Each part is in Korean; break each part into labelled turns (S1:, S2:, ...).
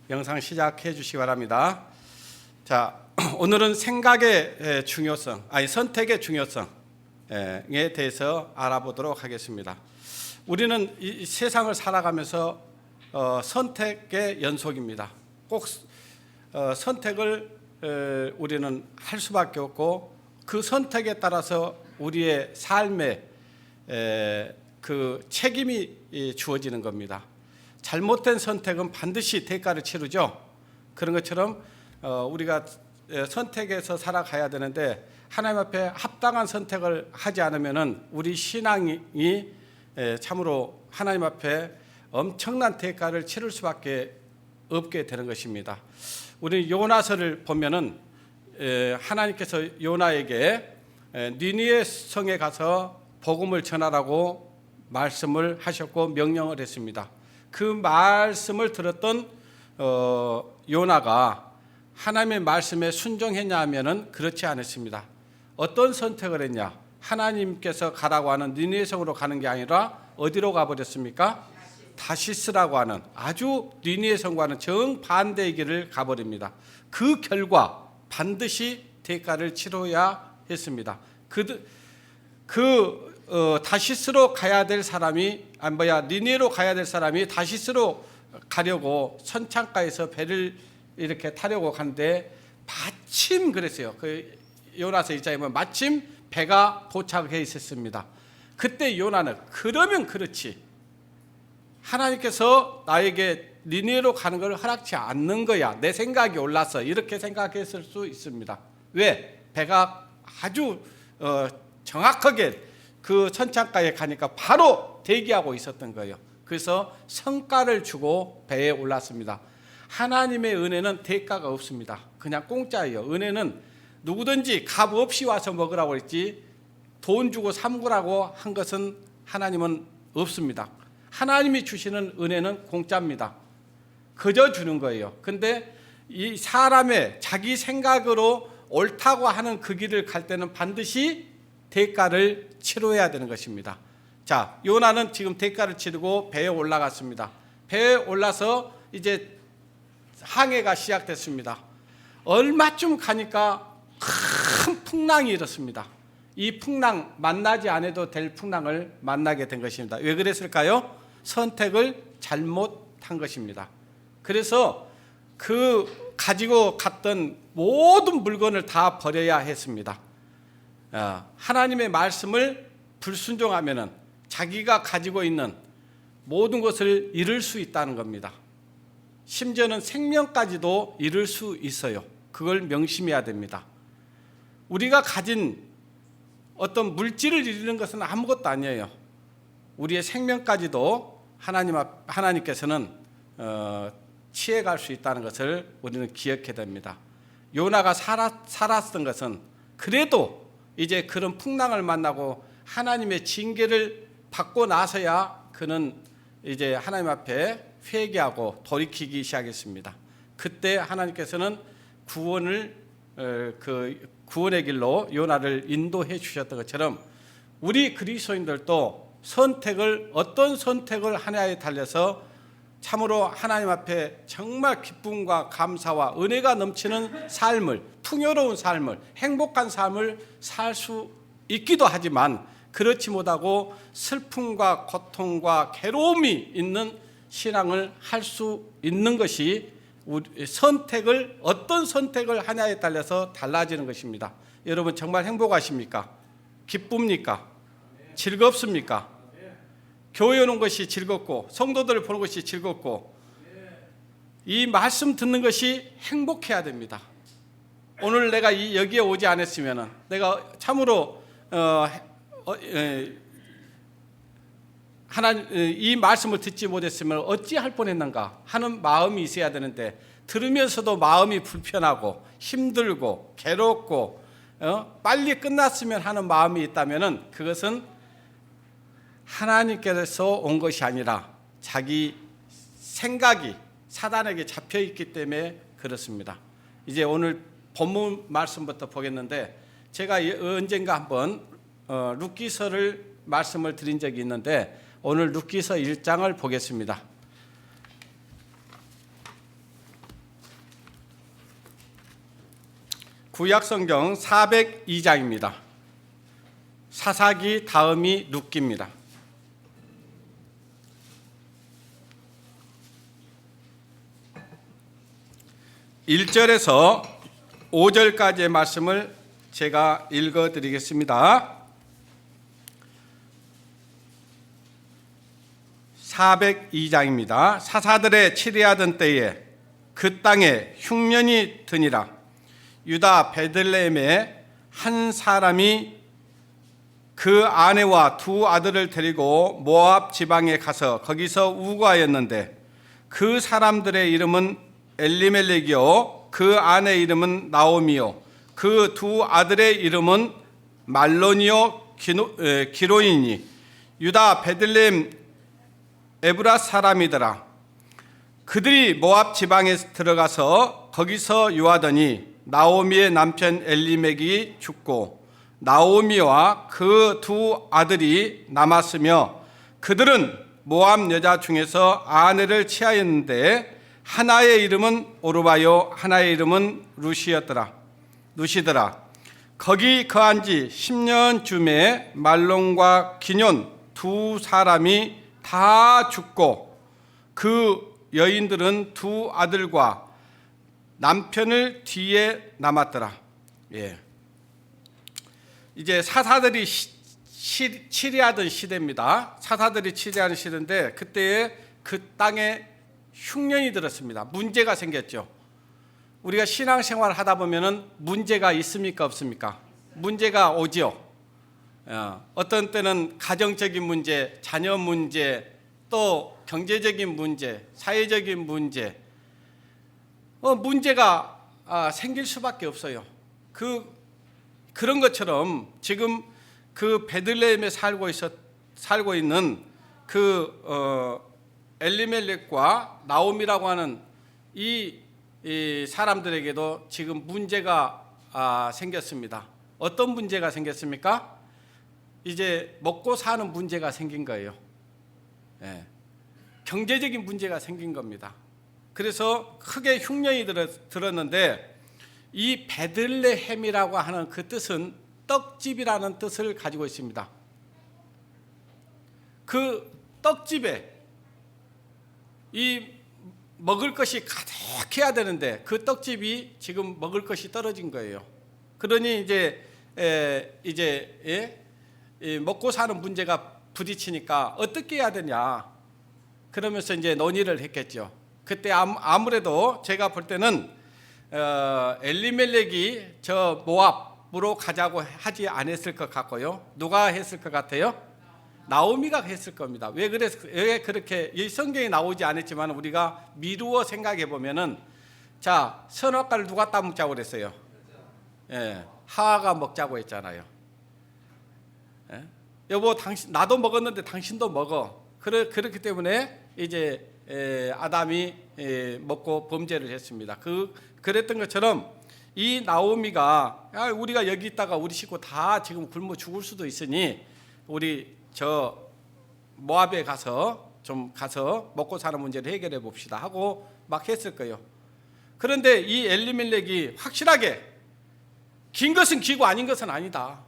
S1: 영상 시작해 주시기 바랍니다. 자, 오늘은 생각의 중요성, 선택의 중요성에 대해서 알아보도록 하겠습니다. 우리는 이 세상을 살아가면서 선택의 연속입니다. 꼭 선택을 우리는 할 수밖에 없고, 그 선택에 따라서 우리의 삶에 그 책임이 주어지는 겁니다. 잘못된 선택은 반드시 대가를 치르죠. 그런 것처럼 우리가 선택해서 살아가야 되는데, 하나님 앞에 합당한 선택을 하지 않으면은 우리 신앙이 참으로 하나님 앞에 엄청난 대가를 치를 수밖에 없게 되는 것입니다. 우리 요나서를 보면은 하나님께서 요나에게 니느웨 성에 가서 복음을 전하라고 말씀을 하셨고 명령을 했습니다. 그 말씀을 들었던 요나가 하나님의 말씀에 순종했냐 하면은 그렇지 않았습니다. 어떤 선택을 했냐? 하나님께서 가라고 하는 니느웨 성으로 가는 게 아니라 어디로 가버렸습니까? 다시스라고 하는 아주 니느웨 성과는 정반대의 길을 가버립니다. 그 결과 반드시 대가를 치러야 했습니다. 다시스로 가야 될 사람이 니느웨로 가야 될 사람이 다시스로 가려고 선창가에서 배를 이렇게 타려고 가는데 마침 그랬어요. 그 요나서 1장에 보면 마침 배가 도착해 있었습니다. 그때 요나는 그러면 그렇지, 하나님께서 나에게 니느웨로 가는 걸 허락치 않는 거야, 내 생각이 올라서, 이렇게 생각했을 수 있습니다. 왜? 배가 아주 정확하게 그 선창가에 가니까 바로 대기하고 있었던 거예요. 그래서 성과를 주고 배에 올랐습니다. 하나님의 은혜는 대가가 없습니다. 그냥 공짜예요. 은혜는 누구든지 값 없이 와서 먹으라고 했지, 돈 주고 삼으라고 한 것은 하나님은 없습니다. 하나님이 주시는 은혜는 공짜입니다. 그저 주는 거예요. 근데 이 사람의 자기 생각으로 옳다고 하는 그 길을 갈 때는 반드시 대가를 치러야 되는 것입니다. 자, 요나는 지금 대가를 치르고 배에 올라갔습니다. 배에 올라서 이제 항해가 시작됐습니다. 얼마쯤 가니까 큰 풍랑이 일었습니다. 이 풍랑, 만나지 않아도 될 풍랑을 만나게 된 것입니다. 왜 그랬을까요? 선택을 잘못한 것입니다. 그래서 그 가지고 갔던 모든 물건을 다 버려야 했습니다. 하나님의 말씀을 불순종하면은 자기가 가지고 있는 모든 것을 잃을 수 있다는 겁니다. 심지어는 생명까지도 잃을 수 있어요. 그걸 명심해야 됩니다. 우리가 가진 어떤 물질을 잃는 것은 아무것도 아니에요. 우리의 생명까지도 하나님께서는 취해갈 수 있다는 것을 우리는 기억해야 됩니다. 요나가 살았던 것은 그래도 이제 그런 풍랑을 만나고 하나님의 징계를 받고 나서야 그는 이제 하나님 앞에 회개하고 돌이키기 시작했습니다. 그때 하나님께서는 구원의 길로 요나를 인도해 주셨던 것처럼 우리 그리스도인들도 어떤 선택을 하냐에 달려서 참으로 하나님 앞에 정말 기쁨과 감사와 은혜가 넘치는 삶을, 풍요로운 삶을, 행복한 삶을 살 수 있기도 하지만, 그렇지 못하고 슬픔과 고통과 괴로움이 있는 신앙을 할 수 있는 것이 어떤 선택을 하냐에 따라서 달라지는 것입니다. 여러분 정말 행복하십니까? 기쁩니까? 즐겁습니까? 교회 오는 것이 즐겁고 성도들을 보는 것이 즐겁고 이 말씀 듣는 것이 행복해야 됩니다. 오늘 내가 여기에 오지 않았으면, 내가 참으로 이 말씀을 듣지 못했으면 어찌할 뻔했는가 하는 마음이 있어야 되는데, 들으면서도 마음이 불편하고 힘들고 괴롭고 빨리 끝났으면 하는 마음이 있다면 그것은 하나님께서 온 것이 아니라 자기 생각이 사단에게 잡혀 있기 때문에 그렇습니다. 이제 오늘 본문 말씀부터 보겠는데, 제가 언젠가 한번 룻기서를 말씀을 드린 적이 있는데 오늘 룻기서 1장을 보겠습니다. 구약성경 402장입니다. 사사기 다음이 룻기입니다. 1절에서 5절까지의 말씀을 제가 읽어드리겠습니다. 402장입니다. 사사들의 치리하던 때에 그 땅에 흉년이 드니라. 유다 베들레헴에 한 사람이 그 아내와 두 아들을 데리고 모압 지방에 가서 거기서 우거하였는데 그 사람들의 이름은 엘리멜렉이요 그 아내 이름은 나오미요 그 두 아들의 이름은 말론이요 기로이니 유다 베들레헴 에브라 사람이더라. 그들이 모압 지방에 들어가서 거기서 유하더니 나오미의 남편 엘리멜렉이 죽고 나오미와 그 두 아들이 남았으며 그들은 모압 여자 중에서 아내를 취하였는데 하나의 이름은 오르바요 하나의 이름은 루시더라. 거기 거한 지 10년쯤에 말론과 기뇽 두 사람이 다 죽고 그 여인들은 두 아들과 남편을 뒤에 남았더라. 예. 이제 사사들이 치리하던 시대입니다. 사사들이 치리하는 시대인데 그때에 그 땅에 흉년이 들었습니다. 문제가 생겼죠. 우리가 신앙생활 하다 보면은 문제가 있습니까 없습니까? 문제가 오지요. 어떤 때는 가정적인 문제, 자녀 문제, 또 경제적인 문제, 사회적인 문제, 문제가 생길 수밖에 없어요. 그런 것처럼 지금 그 베들레헴에 살고 있는 그 엘리멜렉과 나오미라고 하는 이 사람들에게도 지금 문제가 생겼습니다. 어떤 문제가 생겼습니까? 이제 먹고 사는 문제가 생긴 거예요. 예. 경제적인 문제가 생긴 겁니다. 그래서 크게 흉년이 들었는데 이 베들레헴이라고 하는 그 뜻은 떡집이라는 뜻을 가지고 있습니다. 그 떡집에 이 먹을 것이 가득해야 되는데 그 떡집이 지금 먹을 것이 떨어진 거예요. 그러니 이제 먹고 사는 문제가 부딪히니까 어떻게 해야 되냐 그러면서 이제 논의를 했겠죠. 그때 아무래도 제가 볼 때는 엘리멜렉이 저 모압으로 가자고 하지 않았을 것 같고요. 누가 했을 것 같아요? 나오미가 했을 겁니다. 왜 그렇게 이 성경에 나오지 않았지만 우리가 미루어 생각해 보면은 자 선악과를 누가 따먹자고 그랬어요? 예, 하와가 먹자고 했잖아요. 예? 여보 당신 나도 먹었는데 당신도 먹어. 그렇기 때문에 이제 아담이 먹고 범죄를 했습니다. 그랬던 것처럼 이 나오미가 우리가 여기 있다가 우리 식구 다 지금 굶어 죽을 수도 있으니 우리 저 모압에 가서 먹고 사는 문제를 해결해 봅시다 하고 막 했을 거예요. 그런데 이 엘리멜렉이 확실하게 긴 것은 기고 아닌 것은 아니다.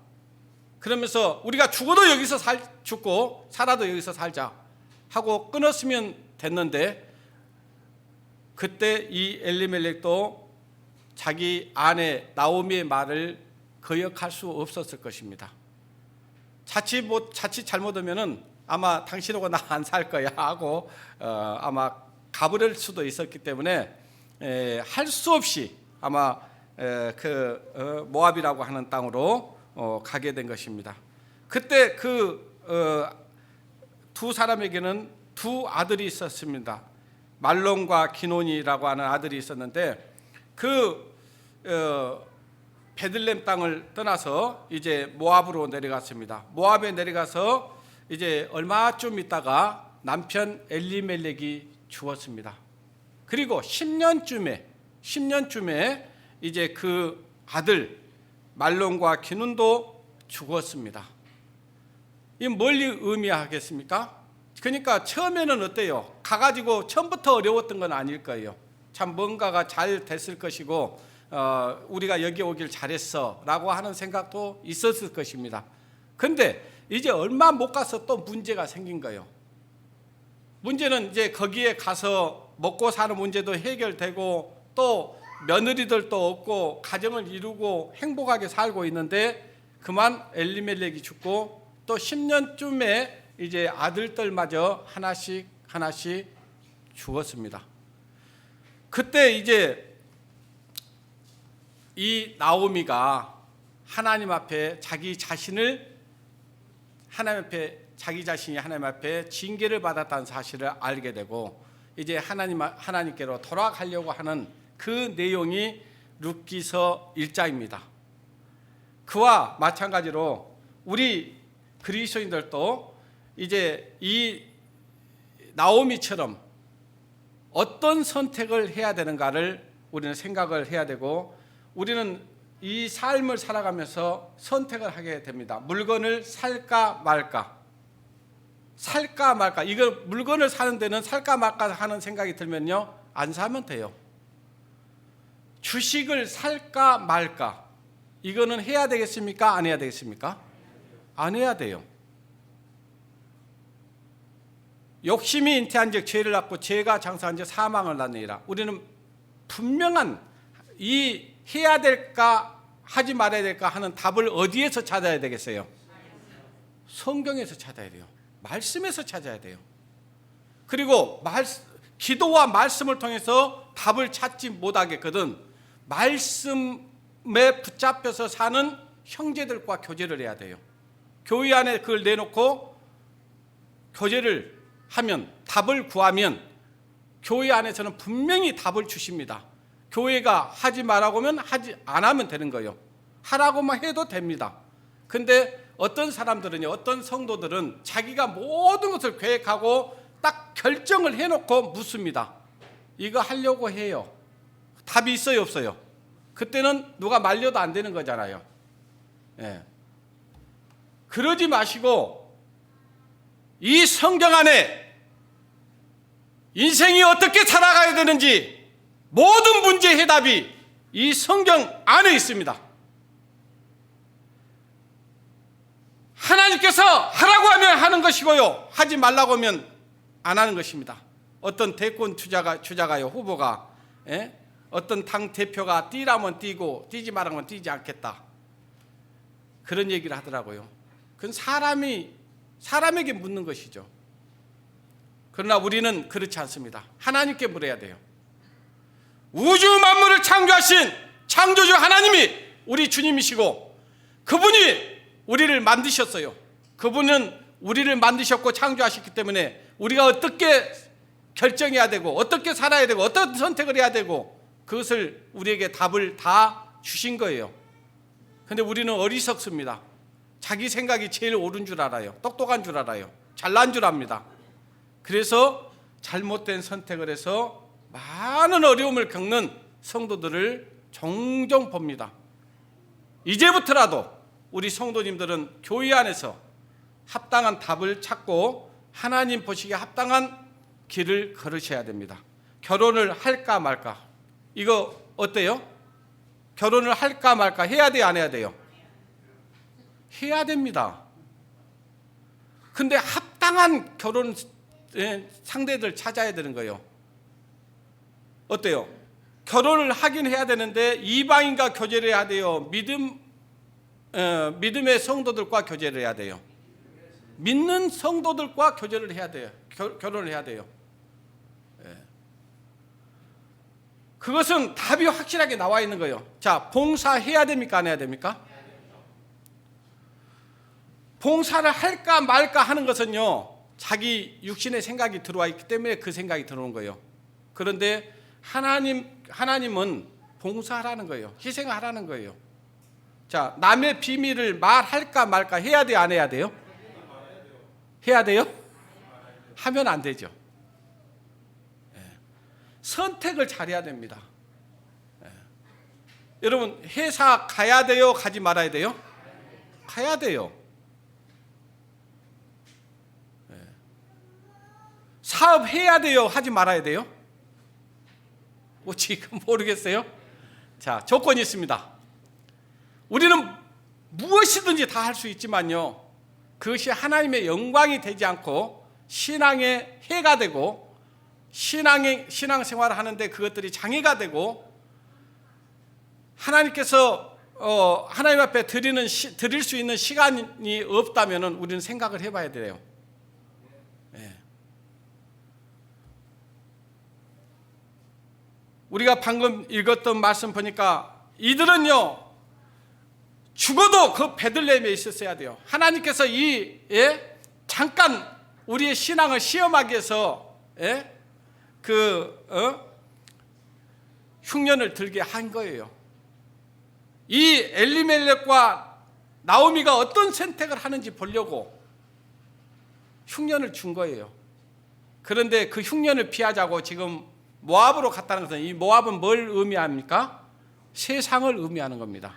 S1: 그러면서 우리가 죽어도 여기서 죽고 살아도 여기서 살자 하고 끊었으면 됐는데 그때 이 엘리멜렉도 자기 아내 나오미의 말을 거역할 수 없었을 것입니다. 자칫 잘못하면은 아마 당신하고 나 안 살 거야 하고 아마 가버릴 수도 있었기 때문에 할 수 없이 아마 모압이라고 하는 땅으로 가게 된 것입니다. 그때 두 사람에게는 두 아들이 있었습니다. 말론과 기논이라고 하는 아들이 있었는데 베들레헴 땅을 떠나서 이제 모압으로 내려갔습니다. 모압에 내려가서 이제 얼마쯤 있다가 남편 엘리멜렉이 죽었습니다. 그리고 10년쯤에 이제 그 아들 말론과 기눈도 죽었습니다. 이 뭘 의미하겠습니까? 그러니까 처음에는 어때요? 가가지고 처음부터 어려웠던 건 아닐 거예요. 참 뭔가가 잘 됐을 것이고 우리가 여기 오길 잘했어라고 하는 생각도 있었을 것입니다. 근데 이제 얼마 못 가서 또 문제가 생긴 거예요. 문제는 이제 거기에 가서 먹고 사는 문제도 해결되고 또 며느리들도 없고 가정을 이루고 행복하게 살고 있는데 그만 엘리멜렉이 죽고 또 10년쯤에 이제 아들들마저 하나씩 죽었습니다. 그때 이제 이 나오미가 하나님 앞에 자기 자신이 하나님 앞에 징계를 받았다는 사실을 알게 되고 이제 하나님께로 돌아가려고 하는 그 내용이 룻기서 1장입니다. 그와 마찬가지로 우리 그리스도인들도 이제 이 나오미처럼 어떤 선택을 해야 되는가를 우리는 생각을 해야 되고 우리는 이 삶을 살아가면서 선택을 하게 됩니다. 물건을 살까 말까. 이거 물건을 사는 데는 살까 말까 하는 생각이 들면요, 안 사면 돼요. 주식을 살까 말까, 이거는 해야 되겠습니까? 안 해야 되겠습니까? 안 해야 돼요. 욕심이 잉태한즉 죄를 낳고 죄가 장사한즉 사망을 낳느니라. 우리는 분명한 이 해야 될까 하지 말아야 될까 하는 답을 어디에서 찾아야 되겠어요? 성경에서 찾아야 돼요. 말씀에서 찾아야 돼요. 그리고 기도와 말씀을 통해서 답을 찾지 못하겠거든 말씀에 붙잡혀서 사는 형제들과 교제를 해야 돼요. 교회 안에 그걸 내놓고 교제를 하면, 답을 구하면 교회 안에서는 분명히 답을 주십니다. 교회가 하지 말라고 하면 안 하면 되는 거예요. 하라고만 해도 됩니다. 근데 어떤 사람들은요, 어떤 성도들은 자기가 모든 것을 계획하고 딱 결정을 해놓고 묻습니다. 이거 하려고 해요. 답이 있어요, 없어요? 그때는 누가 말려도 안 되는 거잖아요. 예. 그러지 마시고 이 성경 안에 인생이 어떻게 살아가야 되는지 모든 문제의 해답이 이 성경 안에 있습니다. 하나님께서 하라고 하면 하는 것이고요, 하지 말라고 하면 안 하는 것입니다. 어떤 대권 주자가요, 후보가 어떤 당 대표가 뛰라면 뛰고 뛰지 말라면 뛰지 않겠다, 그런 얘기를 하더라고요. 그건 사람에게 묻는 것이죠. 그러나 우리는 그렇지 않습니다. 하나님께 물어야 돼요. 우주 만물을 창조하신 창조주 하나님이 우리 주님이시고 그분이 우리를 만드셨어요. 그분은 우리를 만드셨고 창조하셨기 때문에 우리가 어떻게 결정해야 되고 어떻게 살아야 되고 어떤 선택을 해야 되고 그것을 우리에게 답을 다 주신 거예요. 그런데 우리는 어리석습니다. 자기 생각이 제일 옳은 줄 알아요. 똑똑한 줄 알아요. 잘난 줄 압니다. 그래서 잘못된 선택을 해서 많은 어려움을 겪는 성도들을 종종 봅니다. 이제부터라도 우리 성도님들은 교회 안에서 합당한 답을 찾고 하나님 보시기에 합당한 길을 걸으셔야 됩니다. 결혼을 할까 말까, 이거 어때요? 결혼을 할까 말까 해야 돼요, 안 해야 돼요? 해야 됩니다. 근데 합당한 결혼 상대들 찾아야 되는 거예요. 어때요? 결혼을 하긴 해야 되는데 이방인과 교제를 해야 돼요? 믿음의 성도들과 교제를 해야 돼요? 믿는 성도들과 교제를 해야 돼요. 결혼을 해야 돼요. 그것은 답이 확실하게 나와 있는 거예요. 자, 봉사해야 됩니까? 안 해야 됩니까? 봉사를 할까 말까 하는 것은요, 자기 육신의 생각이 들어와 있기 때문에 그 생각이 들어오는 거예요. 그런데 하나님은 봉사하라는 거예요. 희생하라는 거예요. 자, 남의 비밀을 말할까 말까 해야 돼요, 안 해야 돼요? 해야 돼요? 하면 안 되죠. 선택을 잘해야 됩니다. 여러분, 회사 가야 돼요, 가지 말아야 돼요? 가야 돼요. 사업해야 돼요, 하지 말아야 돼요? 뭐 지금 모르겠어요? 자, 조건이 있습니다. 우리는 무엇이든지 다 할 수 있지만요, 그것이 하나님의 영광이 되지 않고 신앙의 해가 되고 신앙생활을 하는데 그것들이 장애가 되고 하나님께서 하나님 앞에 드릴 수 있는 시간이 없다면 우리는 생각을 해봐야 돼요. 예. 우리가 방금 읽었던 말씀 보니까 이들은요 죽어도 그 베들레헴에 있었어야 돼요. 하나님께서 잠깐 우리의 신앙을 시험하기 위해서 흉년을 들게 한 거예요. 이 엘리멜렉과 나오미가 어떤 선택을 하는지 보려고 흉년을 준 거예요. 그런데 그 흉년을 피하자고 지금 모압으로 갔다는 것은, 이 모압은 뭘 의미합니까? 세상을 의미하는 겁니다.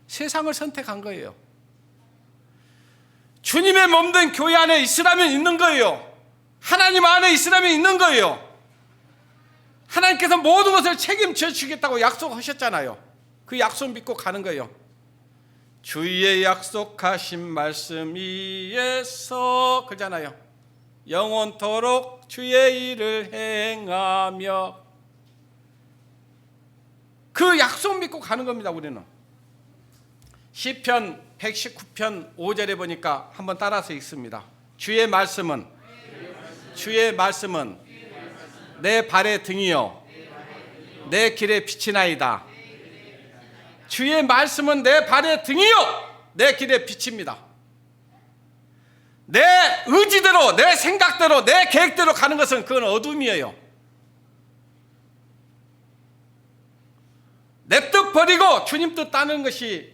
S1: 세상을 선택한 거예요. 주님의 몸된 교회 안에 있으라면 있는 거예요. 하나님 안에 있으라면 있는 거예요. 하나님께서 모든 것을 책임져 주겠다고 약속하셨잖아요. 그 약속 믿고 가는 거예요. 주의 약속하신 말씀 위에서, 그러잖아요. 영원토록 주의 일을 행하며, 그 약속 믿고 가는 겁니다. 우리는 시편 119편 5절에 보니까 한번 따라서 읽습니다. 주의 말씀은 내 발의 등이요 내 길의 빛이나이다. 주의 말씀은 내 발의 등이요 내 길의 빛입니다. 내 의지대로, 내 생각대로, 내 계획대로 가는 것은 그건 어둠이에요. 내 뜻 버리고 주님 뜻 따르는 것이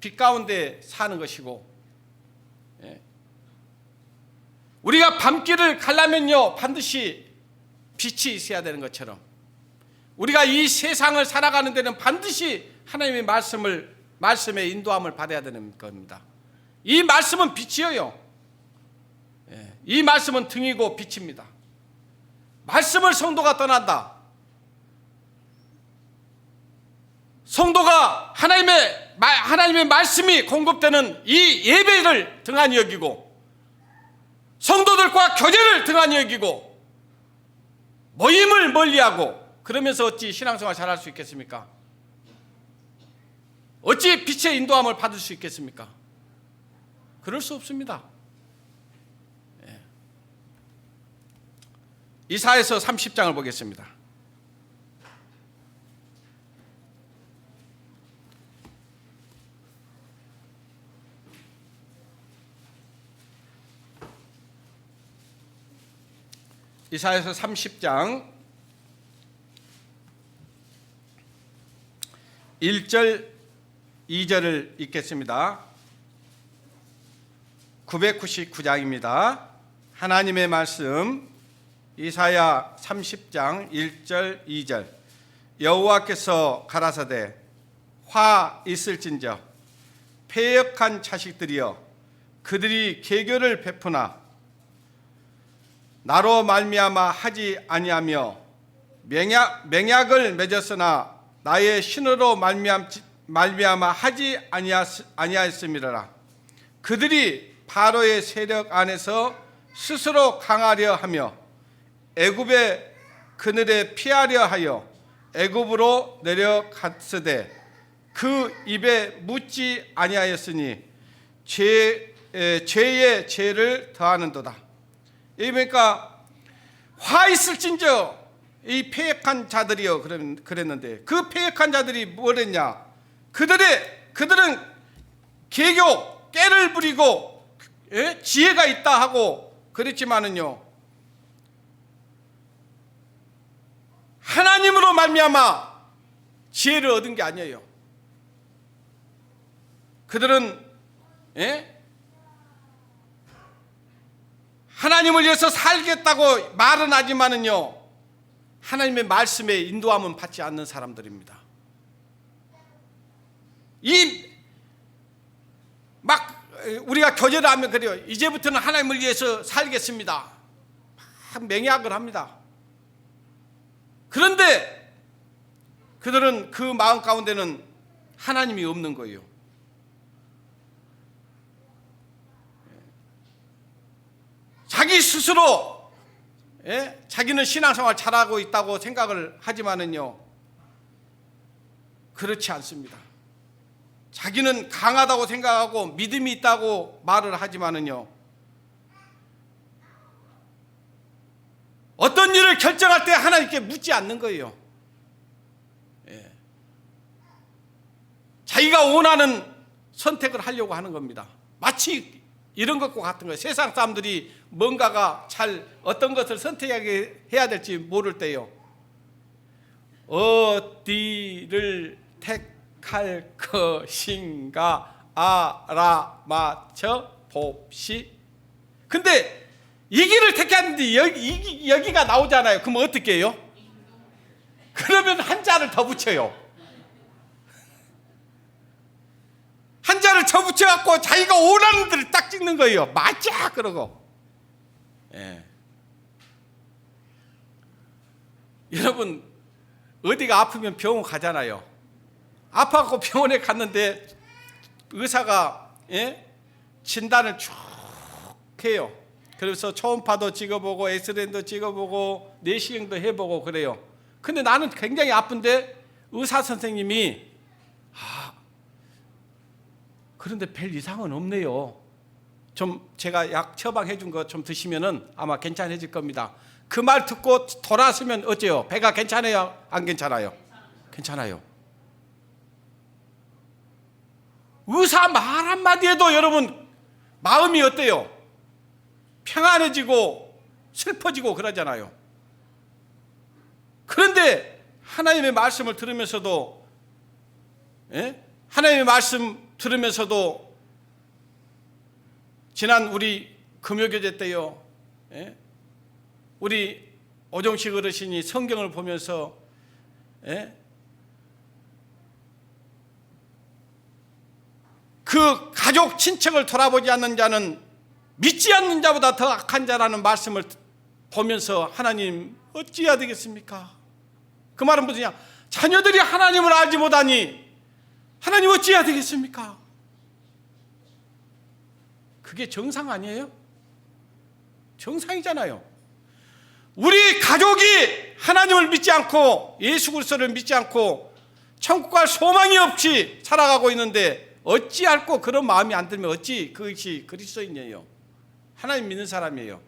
S1: 빛 가운데 사는 것이고, 우리가 밤길을 가려면요 반드시 빛이 있어야 되는 것처럼 우리가 이 세상을 살아가는 데는 반드시 하나님의 말씀의 인도함을 받아야 되는 겁니다. 이 말씀은 빛이에요. 이 말씀은 등이고 빛입니다. 말씀을 성도가 떠난다. 성도가 하나님의 말씀이 공급되는 이 예배를 등한히 여기고, 성도들과 교제를 등한히 여기고, 모임을 멀리하고, 그러면서 어찌 신앙생활 잘할 수 있겠습니까? 어찌 빛의 인도함을 받을 수 있겠습니까? 그럴 수 없습니다. 이사야서 30장을 보겠습니다. 이사야서 30장 1절 2절을 읽겠습니다. 999장입니다. 하나님의 말씀, 이사야 30장 1절 2절. 여호와께서 가라사대 화 있을진저 패역한 자식들이여 그들이 계교를 베푸나 나로 말미암아 하지 아니하며 맹약을 맺었으나 나의 신으로 말미암아 하지 아니하였음이라. 그들이 바로의 세력 안에서 스스로 강하려 하며 애굽의 그늘에 피하려 하여 애굽으로 내려갔으되 그 입에 묻지 아니하였으니 죄의 죄를 더하는도다. 그러니까 화 있을진저 이 패역한 자들이요 그랬는데, 그 패역한 자들이 뭘 했냐? 그들은 계교 깨를 부리고 지혜가 있다 하고 그랬지만은요, 하나님으로 말미암아 지혜를 얻은 게 아니에요. 그들은 하나님을 위해서 살겠다고 말은 하지만은요, 하나님의 말씀에 인도함은 받지 않는 사람들입니다. 우리가 교제를 하면 그래요. 이제부터는 하나님을 위해서 살겠습니다. 맹약을 합니다. 그런데 그들은 그 마음 가운데는 하나님이 없는 거예요. 자기 스스로 자기는 신앙생활 잘하고 있다고 생각을 하지만은요, 그렇지 않습니다. 자기는 강하다고 생각하고 믿음이 있다고 말을 하지만은요, 어떤 일을 결정할 때 하나님께 묻지 않는 거예요. 자기가 원하는 선택을 하려고 하는 겁니다. 마치 이런 것과 같은 거예요. 세상 사람들이 뭔가가 어떤 것을 선택해야 될지 모를 때요, 어디를 택할 것인가 알아맞혀 봅시. 근데 이 길을 택했는데 여기가 나오잖아요. 그럼 어떻게 해요? 그러면 한자를 더 붙여요. 한자를 더 붙여갖고 자기가 원하는 데를 딱 찍는 거예요. 맞아 그러고. 여러분, 어디가 아프면 병원 가잖아요. 아파갖고 병원에 갔는데 의사가 진단을 쭉 해요. 그래서 초음파도 찍어보고 엑스레이도 찍어보고 내시경도 해보고 그래요. 근데 나는 굉장히 아픈데 의사 선생님이 그런데 별 이상은 없네요. 좀 제가 약 처방해 준 거 좀 드시면은 아마 괜찮아질 겁니다. 그 말 듣고 돌아서면 어째요? 배가 괜찮아요? 안 괜찮아요? 괜찮아요. 의사 말 한마디에도 여러분 마음이 어때요? 평안해지고 슬퍼지고 그러잖아요. 그런데 하나님의 말씀을 들으면서도 하나님의 말씀 들으면서도 지난 우리 금요교제 때요, 우리 오정식 어르신이 성경을 보면서 그 가족 친척을 돌아보지 않는 자는 믿지 않는 자보다 더 악한 자라는 말씀을 보면서 하나님 어찌해야 되겠습니까? 그 말은 무엇이냐? 자녀들이 하나님을 알지 못하니 하나님 어찌해야 되겠습니까? 그게 정상 아니에요? 정상이잖아요. 우리 가족이 하나님을 믿지 않고 예수 그리스도를 믿지 않고 천국 갈 소망이 없이 살아가고 있는데 어찌할꼬 그런 마음이 안 들면 어찌 그것이 그리스도인이에요? 하나님 믿는 사람이에요.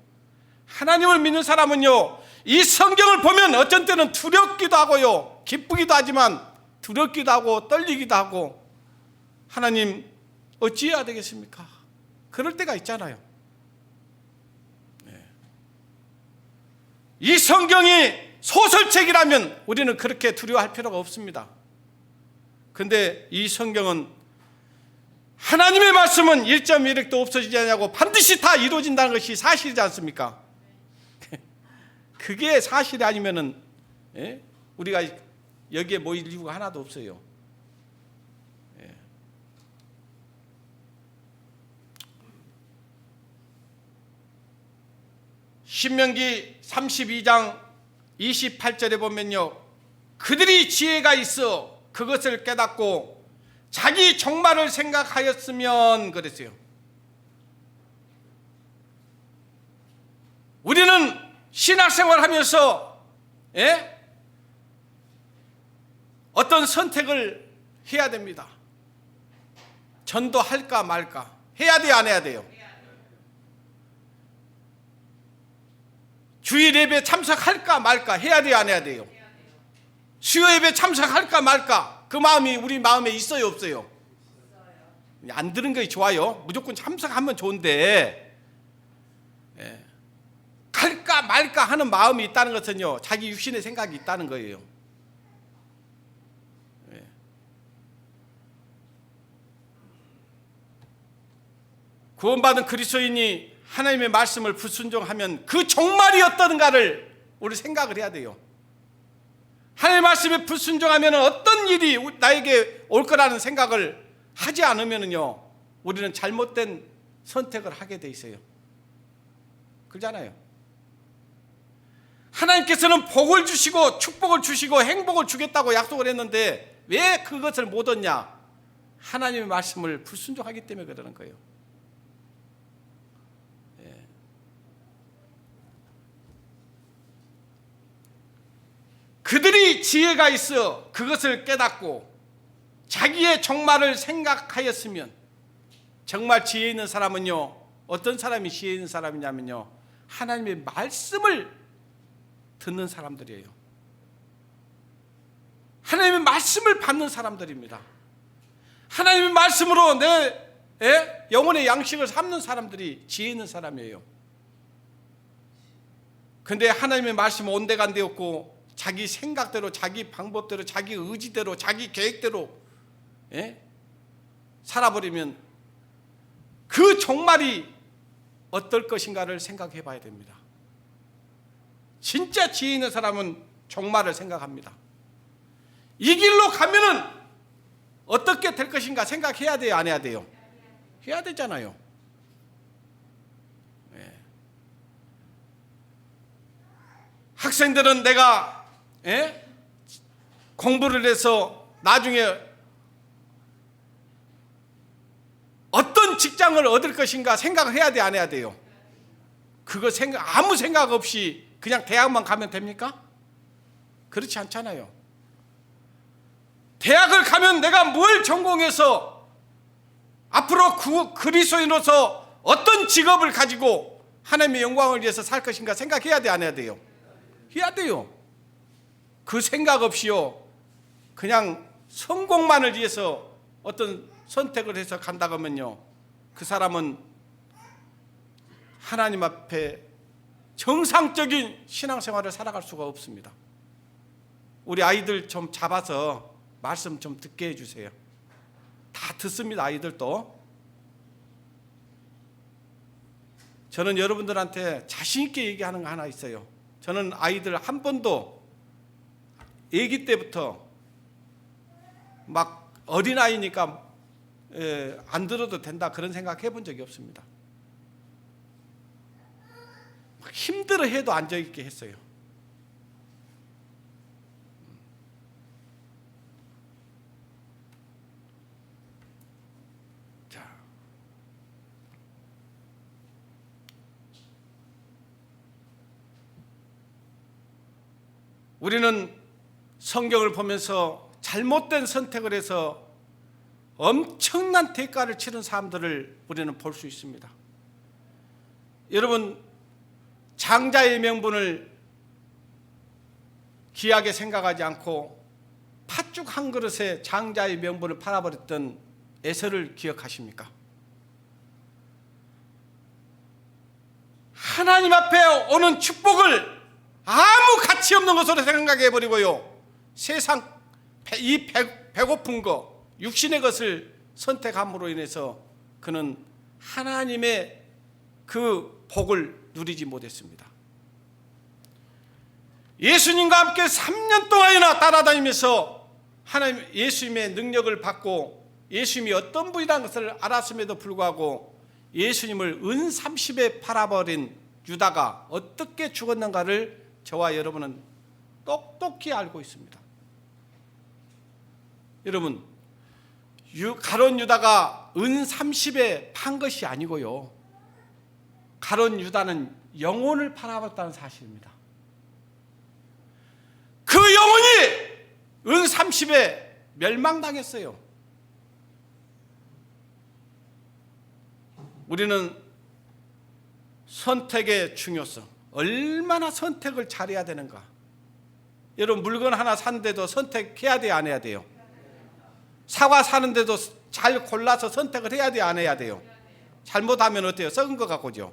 S1: 하나님을 믿는 사람은요, 이 성경을 보면 어쩐 때는 두렵기도 하고요, 기쁘기도 하지만 두렵기도 하고 떨리기도 하고, 하나님 어찌해야 되겠습니까? 그럴 때가 있잖아요. 이 성경이 소설책이라면 우리는 그렇게 두려워할 필요가 없습니다. 근데 이 성경은 하나님의 말씀은 1.1획도 없어지지 않냐고 반드시 다 이루어진다는 것이 사실이지 않습니까? 그게 사실이 아니면은 우리가 여기에 모일 이유가 하나도 없어요. 신명기 32장 28절에 보면요, 그들이 지혜가 있어 그것을 깨닫고 자기 종말을 생각하였으면 그랬어요. 우리는 신학생활 하면서 어떤 선택을 해야 됩니다. 전도할까 말까 해야 돼요, 안 해야 돼요? 주일 예배 참석할까 말까 해야 돼요, 안 해야 돼요? 수요 예배 참석할까 말까 그 마음이 우리 마음에 있어요, 없어요? 안 들은 게 좋아요. 무조건 참석하면 좋은데 갈까 말까 하는 마음이 있다는 것은요, 자기 육신의 생각이 있다는 거예요. 구원받은 그리스도인이 하나님의 말씀을 불순종하면 그 종말이 어떠는가를 우리 생각을 해야 돼요. 하나님의 말씀에 불순종하면 어떤 일이 나에게 올 거라는 생각을 하지 않으면요, 우리는 잘못된 선택을 하게 돼 있어요. 그렇잖아요. 하나님께서는 복을 주시고 축복을 주시고 행복을 주겠다고 약속을 했는데 왜 그것을 못 얻냐? 하나님의 말씀을 불순종하기 때문에 그러는 거예요. 그들이 지혜가 있어 그것을 깨닫고 자기의 종말을 생각하였으면, 정말 지혜 있는 사람은요, 어떤 사람이 지혜 있는 사람이냐면요, 하나님의 말씀을 듣는 사람들이에요. 하나님의 말씀을 받는 사람들입니다. 하나님의 말씀으로 내 영혼의 양식을 삼는 사람들이 지혜 있는 사람이에요. 근데 하나님의 말씀은 온데간데 없고 자기 생각대로, 자기 방법대로, 자기 의지대로, 자기 계획대로 살아버리면 그 종말이 어떨 것인가를 생각해 봐야 됩니다. 진짜 지혜 있는 사람은 종말을 생각합니다. 이 길로 가면은 어떻게 될 것인가 생각해야 돼요, 안 해야 돼요? 해야 되잖아요. 학생들은 내가 공부를 해서 나중에 어떤 직장을 얻을 것인가 생각을 해야 돼, 안 해야 돼요? 그거 아무 생각 없이 그냥 대학만 가면 됩니까? 그렇지 않잖아요. 대학을 가면 내가 뭘 전공해서 앞으로 그리스도인으로서 어떤 직업을 가지고 하나님의 영광을 위해서 살 것인가 생각해야 돼, 안 해야 돼요? 해야 돼요. 그 생각 없이요, 그냥 성공만을 위해서 어떤 선택을 해서 간다고 하면요, 그 사람은 하나님 앞에 정상적인 신앙생활을 살아갈 수가 없습니다. 우리 아이들 좀 잡아서 말씀 좀 듣게 해주세요. 다 듣습니다, 아이들도. 저는 여러분들한테 자신 있게 얘기하는 거 하나 있어요. 저는 아이들 한 번도 아기 때부터 막 어린아이니까 안 들어도 된다 그런 생각 해본 적이 없습니다. 힘들어 해도 앉아있게 했어요. 자, 우리는 성경을 보면서 잘못된 선택을 해서 엄청난 대가를 치른 사람들을 우리는 볼 수 있습니다. 여러분, 장자의 명분을 귀하게 생각하지 않고 팥죽 한 그릇에 장자의 명분을 팔아버렸던 에서를 기억하십니까? 하나님 앞에 오는 축복을 아무 가치 없는 것으로 생각해버리고요, 세상 이 배고픈 거, 육신의 것을 선택함으로 인해서 그는 하나님의 그 복을 누리지 못했습니다. 예수님과 함께 3년 동안이나 따라다니면서 하나님 예수님의 능력을 받고 예수님이 어떤 분이라는 것을 알았음에도 불구하고 예수님을 은 30에 팔아버린 유다가 어떻게 죽었는가를 저와 여러분은 똑똑히 알고 있습니다. 여러분, 가룟 유다가 은 30에 판 것이 아니고요, 가룟 유다는 영혼을 팔아봤다는 사실입니다. 그 영혼이 은 30에 멸망당했어요. 우리는 선택의 중요성, 얼마나 선택을 잘해야 되는가. 여러분, 물건 하나 사는데도 선택해야 돼요, 안 해야 돼요? 사과 사는데도 잘 골라서 선택을 해야 돼요, 안 해야 돼요? 잘못하면 어때요? 썩은 것 같고죠.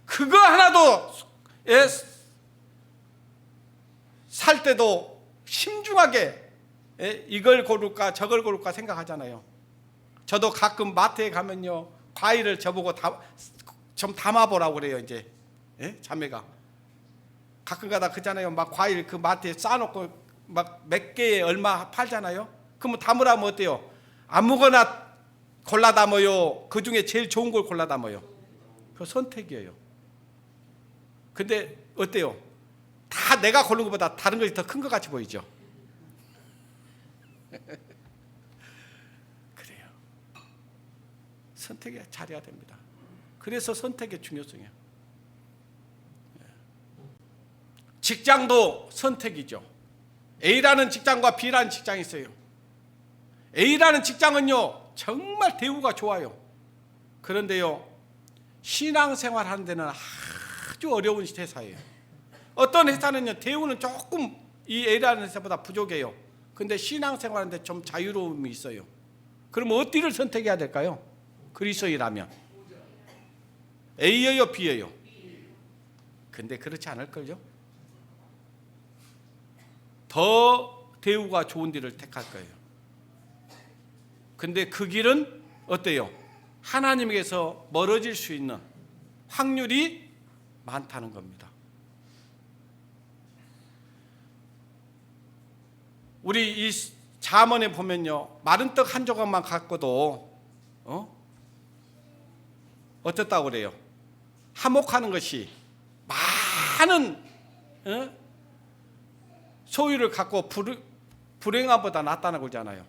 S1: 그거 하나도 살 때도 신중하게 이걸 고를까 저걸 고를까 생각하잖아요. 저도 가끔 마트에 가면요, 과일을 저보고 좀 담아보라고 그래요. 이제 자매가 가끔 가다 그잖아요, 막 과일 그 마트에 싸놓고 막 몇 개에 얼마 팔잖아요. 그러면 담으라면 어때요? 아무거나 골라 담아요? 그 중에 제일 좋은 걸 골라 담아요? 그 선택이에요. 근데 어때요? 다 내가 고른 것보다 다른 것이 더 큰 것 같이 보이죠? 그래요. 선택이 잘해야 됩니다. 그래서 선택의 중요성이에요. 직장도 선택이죠. A라는 직장과 B라는 직장이 있어요. A라는 직장은요, 정말 대우가 좋아요. 그런데요, 신앙생활 하는 데는 아주 어려운 회사예요. 어떤 회사는요, 대우는 조금 이 A라는 회사보다 부족해요. 근데 신앙생활 하는데 좀 자유로움이 있어요. 그럼 어디를 선택해야 될까요? 그리스도인이라면 A예요, B예요? 근데 그렇지 않을걸요? 더 대우가 좋은 데를 택할 거예요. 근데 그 길은 어때요? 하나님에게서 멀어질 수 있는 확률이 많다는 겁니다. 우리 이 잠언에 보면요, 마른 떡 한 조각만 갖고도 어떻다고 그래요? 화목하는 것이 많은 소유를 갖고 불행함보다 낫다는 거잖아요.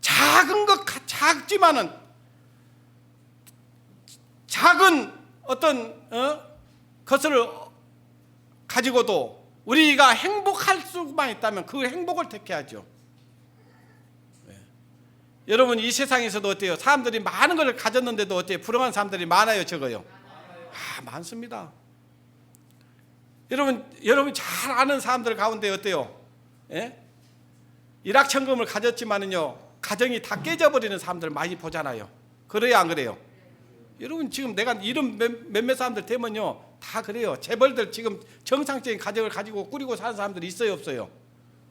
S1: 작은 것 작지만은 작은 어떤 것을 가지고도 우리가 행복할 수만 있다면 그 행복을 택해야죠. 네. 여러분, 이 세상에서도 어때요? 사람들이 많은 걸 가졌는데도 어때요? 불행한 사람들이 많아요, 적어요? 많습니다. 여러분 잘 아는 사람들 가운데 어때요? 예? 일확천금을 가졌지만은요, 가정이 다 깨져버리는 사람들 많이 보잖아요. 그래요, 안 그래요? 여러분, 지금 내가 이런 몇몇 사람들 되면요, 다 그래요. 재벌들 지금 정상적인 가정을 가지고 꾸리고 사는 사람들이 있어요, 없어요?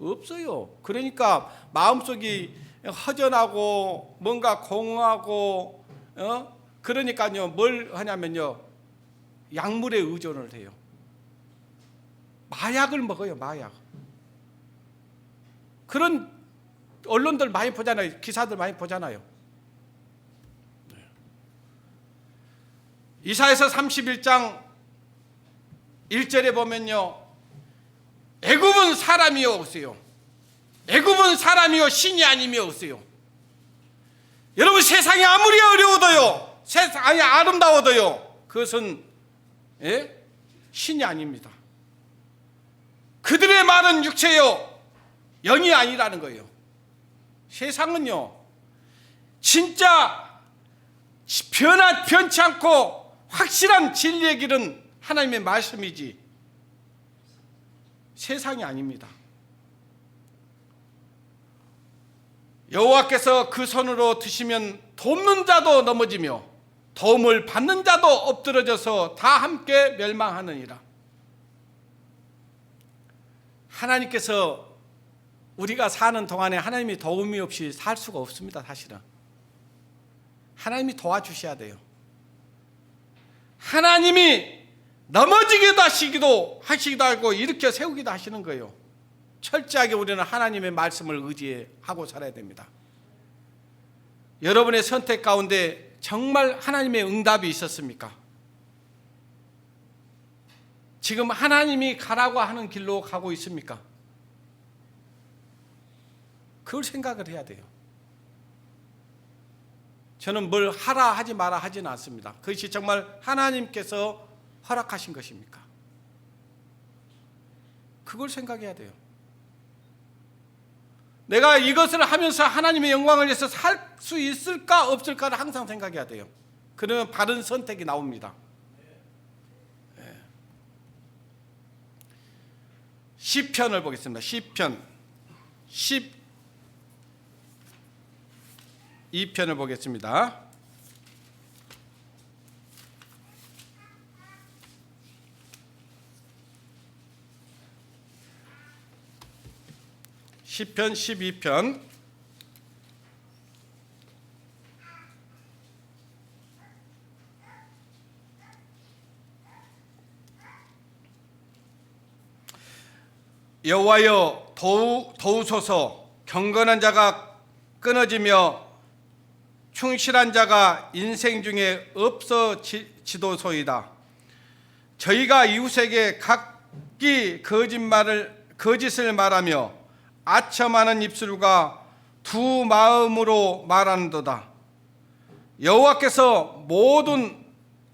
S1: 없어요. 그러니까 마음속이 허전하고 뭔가 공허하고 그러니까요, 뭘 하냐면요, 약물에 의존을 해요. 마약을 먹어요, 마약. 그런 언론들 많이 보잖아요. 기사들 많이 보잖아요. 이사야서 31장 1절에 보면요, 애굽은 사람이요 없어요. 애굽은 사람이요 신이 아니며 없어요. 여러분, 세상이 아무리 어려워도요, 세상이 아름다워도요, 그것은 신이 아닙니다. 그들의 말은 육체요 영이 아니라는 거예요. 세상은요, 진짜 변치 않고 확실한 진리의 길은 하나님의 말씀이지 세상이 아닙니다. 여호와께서 그 손으로 드시면 돕는 자도 넘어지며 도움을 받는 자도 엎드러져서 다 함께 멸망하느니라. 하나님께서 우리가 사는 동안에 하나님이 도움이 없이 살 수가 없습니다. 사실은 하나님이 도와주셔야 돼요. 하나님이 넘어지기도 하시기도 하고 일으켜 세우기도 하시는 거예요. 철저하게 우리는 하나님의 말씀을 의지하고 살아야 됩니다. 여러분의 선택 가운데 정말 하나님의 응답이 있었습니까? 지금 하나님이 가라고 하는 길로 가고 있습니까? 그걸 생각을 해야 돼요. 저는 뭘 하라 하지 마라 하지는 않습니다. 그것이 정말 하나님께서 허락하신 것입니까? 그걸 생각해야 돼요. 내가 이것을 하면서 하나님의 영광을 위해서 살 수 있을까 없을까를 항상 생각해야 돼요. 그러면 바른 선택이 나옵니다. 시편을 보겠습니다. 시편 12편을 보겠습니다. 시편 12편 '여호와여 도우소서. 경건한 자가 끊어지며 충실한 자가 인생 중에 없어지도소이다. 저희가 이웃에게 각기 거짓을 말하며 아첨하는 입술과 두 마음으로 말하는도다. 여호와께서 모든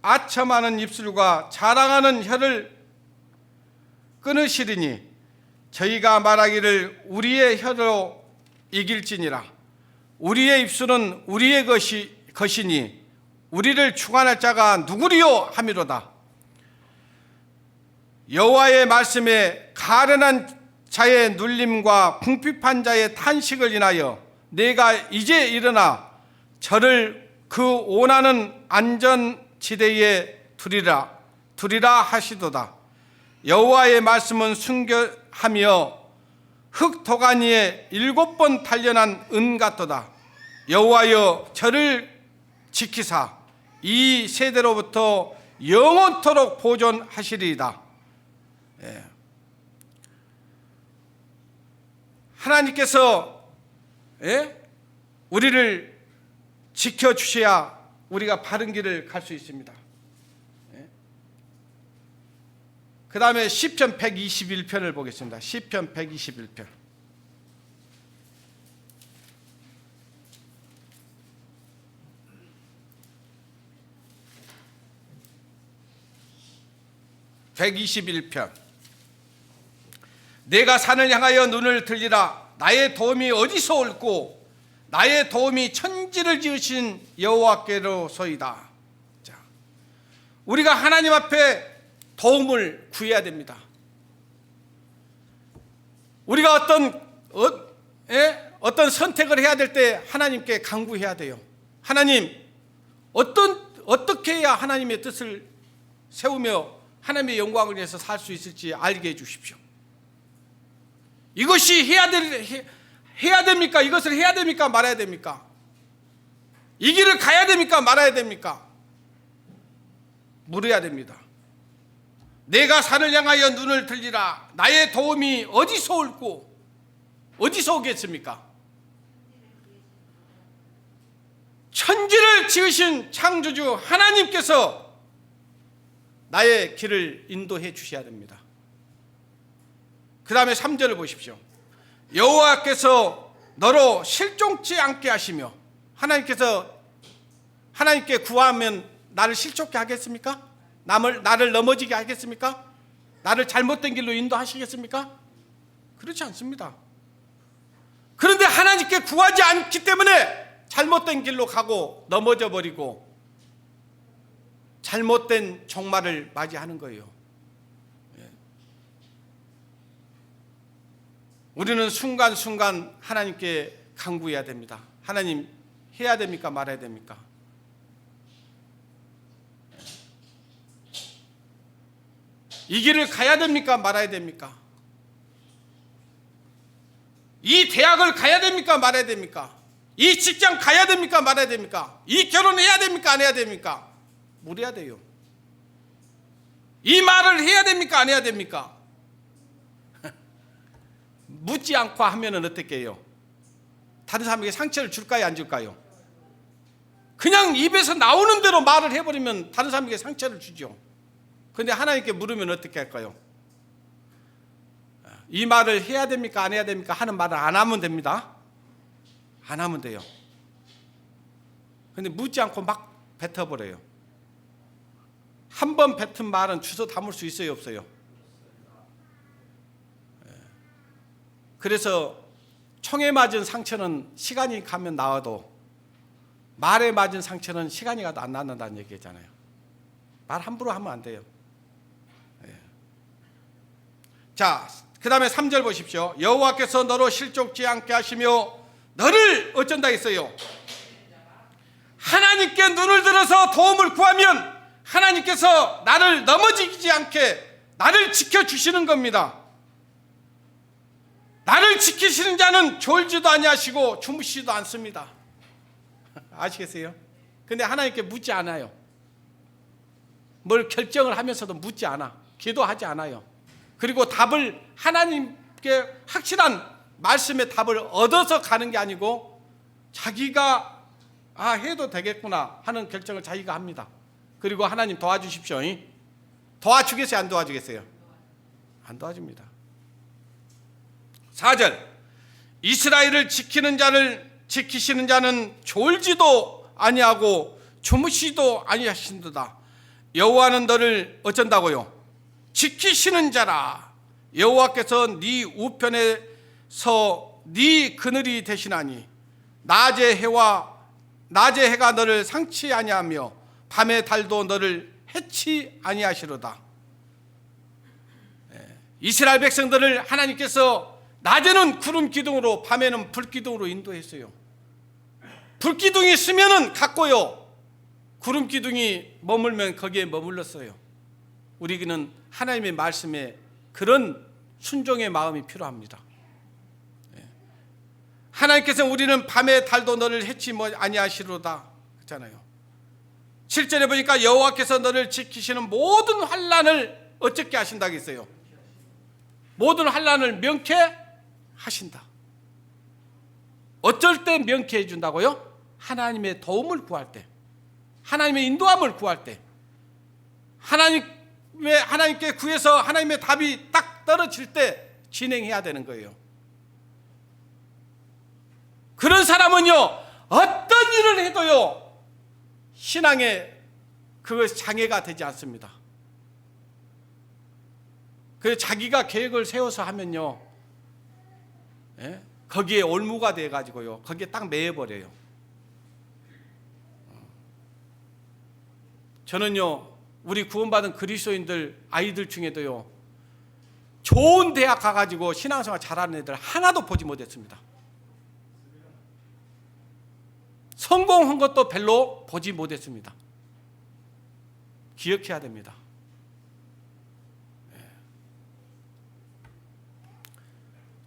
S1: 아첨하는 입술과 자랑하는 혀를 끊으시리니 저희가 말하기를 우리의 혀로 이길지니라. 우리의 입술은 우리의 것이니 우리를 주관할 자가 누구리요 하미로다. 여호와의 말씀에 가련한 자의 눌림과 궁핍한 자의 탄식을 인하여 내가 이제 일어나 저를 그 원하는 안전지대에 두리라 하시도다. 여호와의 말씀은 순결하며 흙도가니 위에 7번 단련한 은 같도다. 여호와여 저를 지키사 이 세대로부터 영원토록 보존하시리이다. 하나님께서 우리를 지켜주셔야 우리가 바른 길을 갈 수 있습니다. 그 다음에 시편 121편을 보겠습니다. 시편 121편. 내가 산을 향하여 눈을 들리라. 나의 도움이 어디서 올고 나의 도움이 천지를 지으신 여호와께로소이다. 자, 우리가 하나님 앞에 도움을 구해야 됩니다. 우리가 어떤 선택을 해야 될 때 하나님께 간구해야 돼요. 하나님, 어떻게 해야 하나님의 뜻을 세우며 하나님의 영광을 위해서 살 수 있을지 알게 해 주십시오. 이것이 해야 됩니까? 이것을 해야 됩니까? 말아야 됩니까? 이 길을 가야 됩니까? 말아야 됩니까? 물어야 됩니다. 내가 산을 향하여 눈을 들리라. 나의 도움이 어디서 올고 어디서 오겠습니까? 천지를 지으신 창조주 하나님께서 나의 길을 인도해 주셔야 됩니다. 그 다음에 3절을 보십시오. 여호와께서 너로 실족지 않게 하시며, 하나님께 구하면 나를 실족게 하겠습니까? 나를 넘어지게 하겠습니까? 나를 잘못된 길로 인도하시겠습니까? 그렇지 않습니다. 그런데 하나님께 구하지 않기 때문에 잘못된 길로 가고 넘어져 버리고 잘못된 종말을 맞이하는 거예요. 우리는 순간순간 하나님께 간구해야 됩니다. 하나님, 해야 됩니까? 말아야 됩니까? 이 길을 가야 됩니까? 말아야 됩니까? 이 대학을 가야 됩니까? 말아야 됩니까? 이 직장 가야 됩니까? 말아야 됩니까? 이 결혼해야 됩니까? 안 해야 됩니까? 물어야 돼요. 이 말을 해야 됩니까? 안 해야 됩니까? 묻지 않고 하면은 어떻게 해요? 다른 사람에게 상처를 줄까요? 안 줄까요? 그냥 입에서 나오는 대로 말을 해버리면 다른 사람에게 상처를 주죠. 그런데 하나님께 물으면 어떻게 할까요? 이 말을 해야 됩니까? 안 해야 됩니까? 하는 말을 안 하면 됩니다. 안 하면 돼요. 그런데 묻지 않고 막 뱉어버려요. 한 번 뱉은 말은 주워 담을 수 있어요? 없어요? 그래서 총에 맞은 상처는 시간이 가면 나와도 말에 맞은 상처는 시간이 가도 안 낫는다는 얘기잖아요. 말 함부로 하면 안 돼요. 자, 그 다음에 3절 보십시오. 여호와께서 너로 실족지 않게 하시며 너를 어쩐다 했어요? 하나님께 눈을 들어서 도움을 구하면 하나님께서 나를 넘어지지 않게 나를 지켜주시는 겁니다. 나를 지키시는 자는 졸지도 아니하시고 주무시지도 않습니다. 아시겠어요? 근데 하나님께 묻지 않아요. 뭘 결정을 하면서도 묻지 않아. 기도하지 않아요. 그리고 답을 하나님께 확실한 말씀의 답을 얻어서 가는 게 아니고 자기가 해도 되겠구나 하는 결정을 자기가 합니다. 그리고 하나님 도와주십시오. 도와주겠어요? 안 도와주겠어요? 안 도와줍니다. 4절, 이스라엘을 지키시는 자는 졸지도 아니하고 주무시도 아니하신도다. 여호와는 너를 어쩐다고요? 지키시는 자라. 여호와께서 네 우편에서 네 그늘이 되시나니 낮에 해가 너를 상치 아니하며 밤의 달도 너를 해치 아니하시로다. 이스라엘 백성들을 하나님께서 낮에는 구름 기둥으로 밤에는 불 기둥으로 인도했어요. 불 기둥이 있으면은 갔고요, 구름 기둥이 머물면 거기에 머물렀어요. 우리는 하나님의 말씀에 그런 순종의 마음이 필요합니다. 하나님께서 우리는 밤에 달도 너를 해치 아니하시로다 그렇잖아요. 7절에 보니까 여호와께서 너를 지키시는 모든 환난을 어떻게 하신다고 했어요? 모든 환난을 명쾌하신다. 어쩔 때 명쾌해 준다고요? 하나님의 도움을 구할 때, 하나님의 인도함을 구할 때, 하나님께 구해서 하나님의 답이 딱 떨어질 때 진행해야 되는 거예요. 그런 사람은요, 어떤 일을 해도요, 신앙에 그것이 장애가 되지 않습니다. 그래서 자기가 계획을 세워서 하면요, 거기에 올무가 돼가지고요, 거기에 딱 매여버려요. 저는요, 우리 구원받은 그리스도인들 아이들 중에도요, 좋은 대학 가가지고 신앙생활 잘하는 애들 하나도 보지 못했습니다. 성공한 것도 별로 보지 못했습니다. 기억해야 됩니다.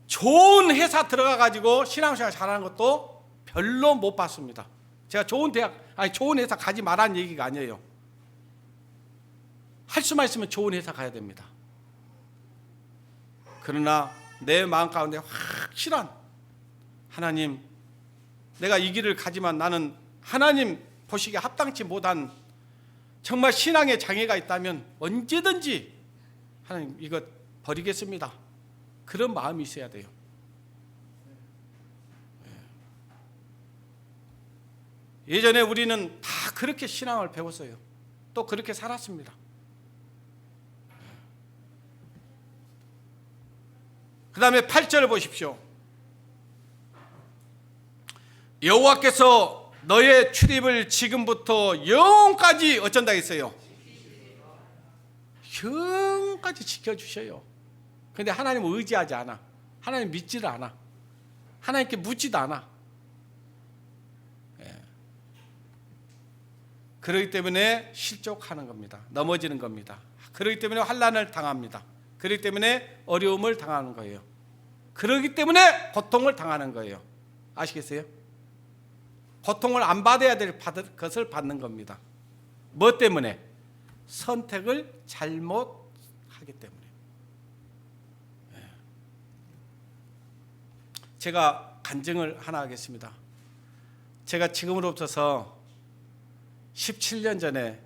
S1: 좋은 회사 들어가가지고 신앙생활 잘하는 것도 별로 못 봤습니다. 제가 좋은 회사 가지 말라는 얘기가 아니에요. 할 수만 있으면 좋은 회사 가야 됩니다. 그러나 내 마음 가운데 확실한, 하나님, 내가 이 길을 가지만 나는 하나님 보시기에 합당치 못한 정말 신앙의 장애가 있다면 언제든지 하나님 이것 버리겠습니다. 그런 마음이 있어야 돼요. 예전에 우리는 다 그렇게 신앙을 배웠어요. 또 그렇게 살았습니다. 그 다음에 8절을 보십시오. 여호와께서 너의 출입을 지금부터 영원까지 어쩐다 했어요? 영원까지 지켜주셔요. 그런데 하나님을 의지하지 않아. 하나님 믿지를 않아. 하나님께 묻지도 않아. 그렇기 때문에 실족하는 겁니다. 넘어지는 겁니다. 그렇기 때문에 환난을 당합니다. 그렇기 때문에 어려움을 당하는 거예요. 그렇기 때문에 고통을 당하는 거예요. 아시겠어요? 고통을 안 받아야 될 것을 받는 겁니다. 뭐 때문에? 선택을 잘못하기 때문에. 제가 간증을 하나 하겠습니다. 제가 지금으로부터 17년 전에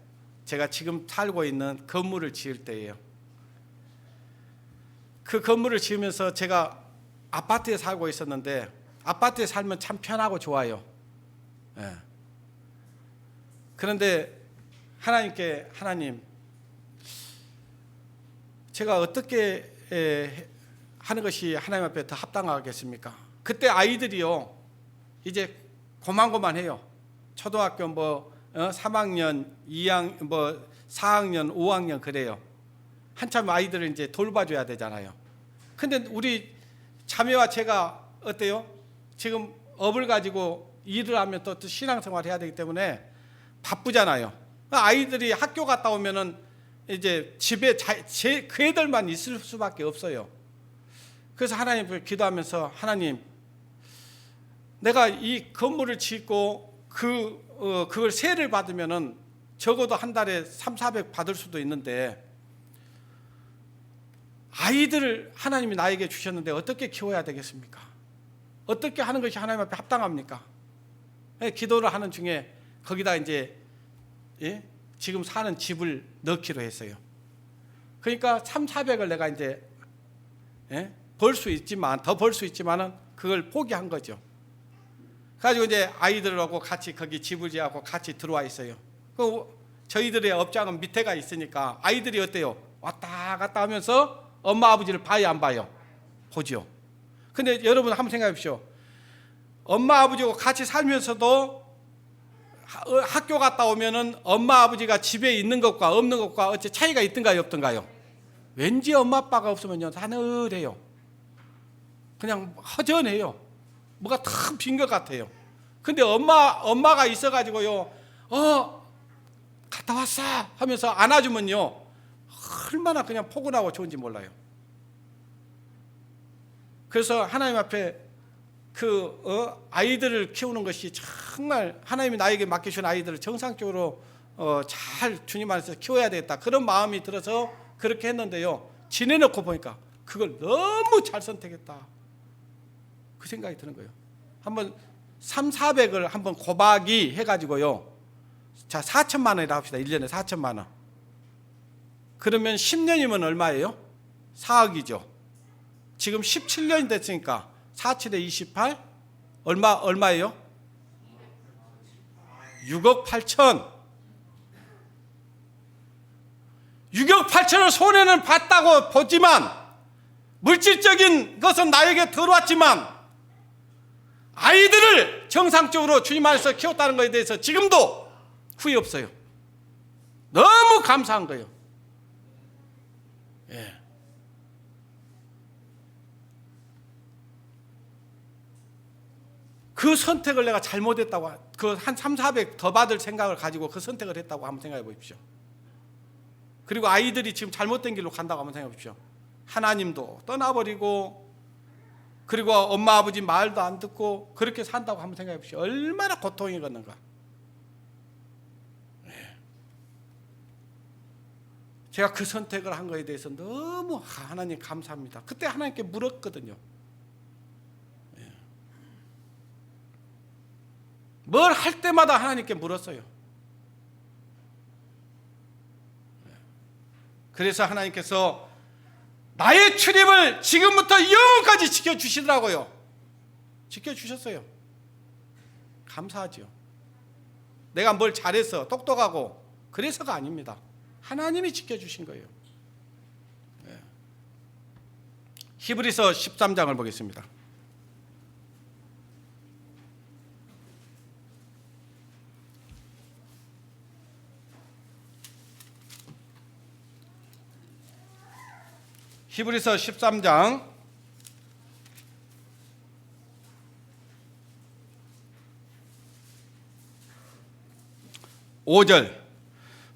S1: 제가 지금 살고 있는 건물을 지을 때예요. 그 건물을 지으면서 제가 아파트에 살고 있었는데, 아파트에 살면 참 편하고 좋아요. 그런데 하나님, 제가 어떻게 하는 것이 하나님 앞에 더 합당하겠습니까? 그때 아이들이요, 이제 고만고만해요. 초등학교 3학년, 2학년, 4학년, 5학년 그래요. 한참 아이들을 이제 돌봐줘야 되잖아요. 근데 우리 자매와 제가 어때요? 지금 업을 가지고 일을 하면 또 신앙생활 해야 되기 때문에 바쁘잖아요. 아이들이 학교 갔다 오면은 이제 집에 그 애들만 있을 수밖에 없어요. 그래서 하나님을 기도하면서, 하나님, 내가 이 건물을 짓고 그걸 세를 받으면은 적어도 한 달에 300-400 받을 수도 있는데, 아이들을 하나님이 나에게 주셨는데 어떻게 키워야 되겠습니까? 어떻게 하는 것이 하나님 앞에 합당합니까? 기도를 하는 중에 거기다 이제 지금 사는 집을 넣기로 했어요. 그러니까 3,400을 내가 이제 벌 수 있지만 더 벌 수 있지만은 그걸 포기한 거죠. 가지고 이제 아이들하고 같이 거기 지부지하고 같이 들어와 있어요. 그 저희들의 업장은 밑에가 있으니까 아이들이 어때요? 왔다 갔다 하면서 엄마 아버지를 봐요, 안 봐요? 보죠. 근데 여러분 한번 생각해 보십시오. 엄마 아버지하고 같이 살면서도 학교 갔다 오면은 엄마 아버지가 집에 있는 것과 없는 것과 어째 차이가 있던가요, 없던가요? 왠지 엄마 아빠가 없으면요 사늘해요. 그냥 허전해요. 뭐가 탁 빈 것 같아요. 근데 엄마가 있어가지고요, 갔다 왔어 하면서 안아주면요, 얼마나 그냥 포근하고 좋은지 몰라요. 그래서 하나님 앞에 아이들을 키우는 것이 정말 하나님이 나에게 맡기신 아이들을 정상적으로 잘 주님 안에서 키워야 되겠다, 그런 마음이 들어서 그렇게 했는데요, 지내놓고 보니까 그걸 너무 잘 선택했다, 그 생각이 드는 거예요. 한번 3,400을 한번 곱하기 해가지고요, 자 4천만 원이라고 합시다. 1년에 4천만 원. 그러면 10년이면 얼마예요? 4억이죠. 지금 17년이 됐으니까 4,7에 28 얼마예요? 6억 8천. 6억 8천을 손해는 봤다고 보지만, 물질적인 것은 나에게 들어왔지만 아이들을 정상적으로 주님 안에서 키웠다는 것에 대해서 지금도 후회 없어요. 너무 감사한 거예요. 예. 그 선택을 내가 잘못했다고, 그 한 3,400 더 받을 생각을 가지고 그 선택을 했다고 한번 생각해 보십시오. 그리고 아이들이 지금 잘못된 길로 간다고 한번 생각해 보십시오. 하나님도 떠나버리고, 그리고 엄마 아버지 말도 안 듣고 그렇게 산다고 한번 생각해 보십시오. 얼마나 고통이겠는가. 제가 그 선택을 한 거에 대해서 너무 하나님 감사합니다. 그때 하나님께 물었거든요. 뭘 할 때마다 하나님께 물었어요. 그래서 하나님께서 나의 출입을 지금부터 영원까지 지켜주시더라고요. 지켜주셨어요. 감사하죠. 내가 뭘 잘해서 똑똑하고 그래서가 아닙니다. 하나님이 지켜주신 거예요. 히브리서 13장을 보겠습니다. 히브리서 13장 5절.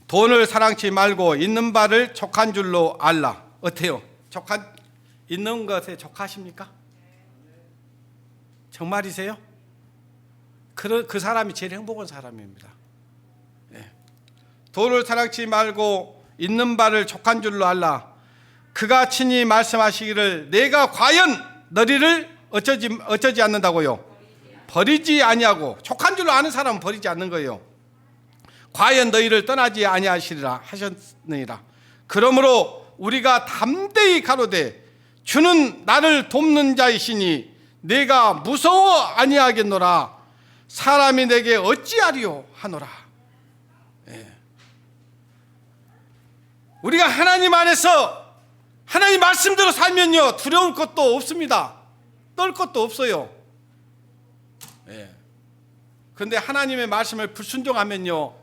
S1: 돈을 사랑치 말고 있는 바를 족한 줄로 알라. 어때요? 있는 것에 족하십니까? 정말이세요? 그 사람이 제일 행복한 사람입니다. 돈을 사랑치 말고 있는 바를 족한 줄로 알라. 그가 친히 말씀하시기를 내가 과연 너희를 어쩌지 않는다고요? 버리지 아니하고. 족한 줄로 아는 사람은 버리지 않는 거예요. 과연 너희를 떠나지 아니하시리라 하셨느니라. 그러므로 우리가 담대히 가로되 주는 나를 돕는 자이시니 내가 무서워 아니하겠노라. 사람이 내게 어찌하리요 하노라. 우리가 하나님 안에서 하나님 말씀대로 살면요 두려울 것도 없습니다. 떨 것도 없어요. 그런데 하나님의 말씀을 불순종하면요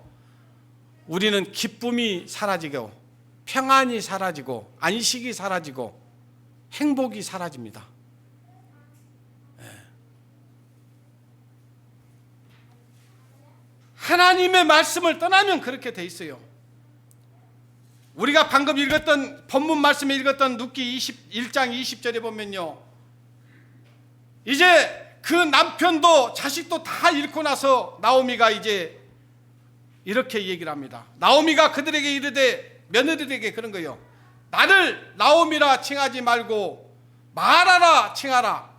S1: 우리는 기쁨이 사라지고 평안이 사라지고 안식이 사라지고 행복이 사라집니다. 하나님의 말씀을 떠나면 그렇게 돼 있어요. 우리가 방금 읽었던 본문 말씀에 읽었던 룻기 21장 20절에 보면요, 이제 그 남편도 자식도 다 잃고 나서 나오미가 이제 이렇게 얘기를 합니다. 나오미가 그들에게 이르되, 며느리들에게 그런 거예요. 나를 나오미라 칭하지 말고 마라라 칭하라.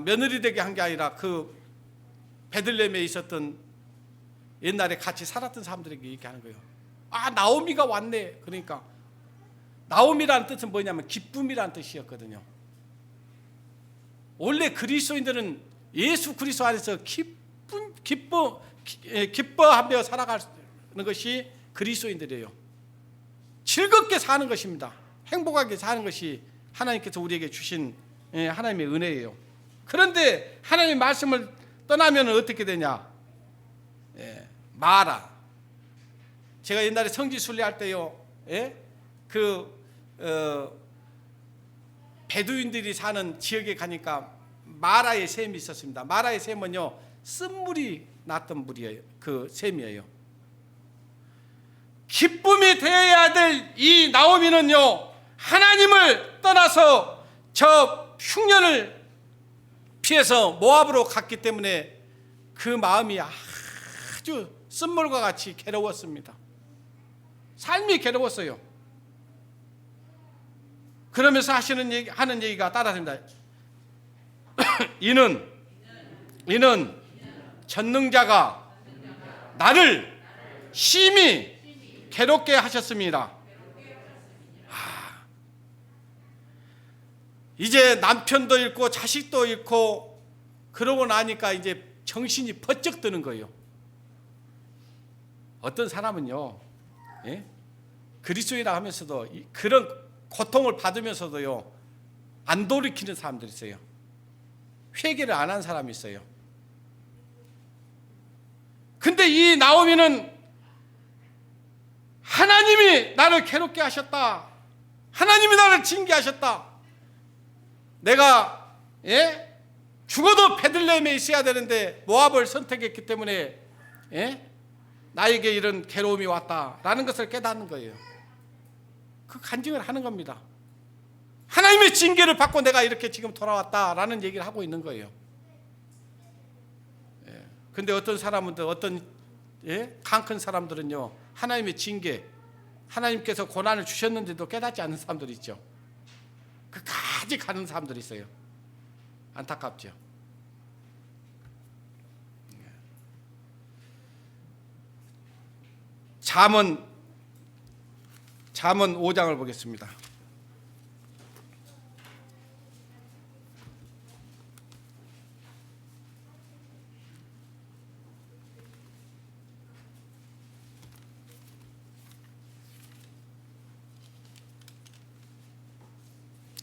S1: 며느리들에게 한 게 아니라 그 베들레헴에 있었던 옛날에 같이 살았던 사람들에게 얘기하는 거예요. 아, 나오미가 왔네. 그러니까 나오미라는 뜻은 뭐냐면 기쁨이라는 뜻이었거든요. 원래 그리스도인들은 예수 그리스도 안에서 기뻐하며 살아가는 것이 그리스도인들이에요. 즐겁게 사는 것입니다. 행복하게 사는 것이 하나님께서 우리에게 주신 하나님의 은혜예요. 그런데 하나님의 말씀을 떠나면 어떻게 되냐? 마라. 제가 옛날에 성지 순례할 때요, 베두인들이 사는 지역에 가니까 마라의 샘이 있었습니다. 마라의 샘은요, 쓴물이 났던 물이에요. 그 샘이에요. 기쁨이 되어야 될 이 나오미는요, 하나님을 떠나서 저 흉년을 피해서 모압으로 갔기 때문에 그 마음이 아주 쓴물과 같이 괴로웠습니다. 삶이 괴로웠어요. 그러면서 하는 얘기가 따라합니다. 이는 전능자가 나를 심히 괴롭게 하셨습니다. 이제 남편도 잃고 자식도 잃고 그러고 나니까 이제 정신이 번쩍 드는 거예요. 어떤 사람은요, 그리스도인이라 하면서도 그런 고통을 받으면서도요, 안 돌이키는 사람들이 있어요. 회개를 안 한 사람이 있어요. 근데 이 나오미는 하나님이 나를 괴롭게 하셨다. 하나님이 나를 징계하셨다. 내가 죽어도 베들레헴에 있어야 되는데 모압을 선택했기 때문에 나에게 이런 괴로움이 왔다라는 것을 깨닫는 거예요. 그 간증을 하는 겁니다. 하나님의 징계를 받고 내가 이렇게 지금 돌아왔다라는 얘기를 하고 있는 거예요. 근데 어떤 사람들, 어떤 강 큰 사람들은요, 하나님의 징계, 하나님께서 고난을 주셨는데도 깨닫지 않는 사람들이 있죠. 그까지 가는 사람들이 있어요. 안타깝죠. 잠언 5장을 보겠습니다.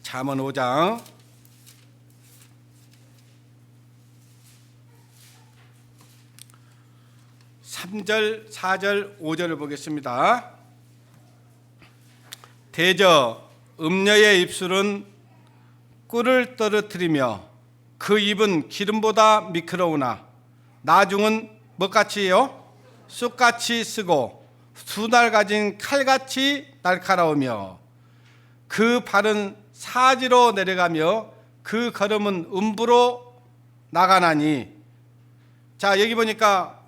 S1: 잠언 5장 3절, 4절, 5절을 보겠습니다. 대저 음녀의 입술은 꿀을 떨어뜨리며 그 입은 기름보다 미끄러우나 나중은 뭐같이요? 쑥같이 쓰고 수날 가진 칼같이 날카로우며 그 발은 사지로 내려가며 그 걸음은 음부로 나가나니. 자, 여기 보니까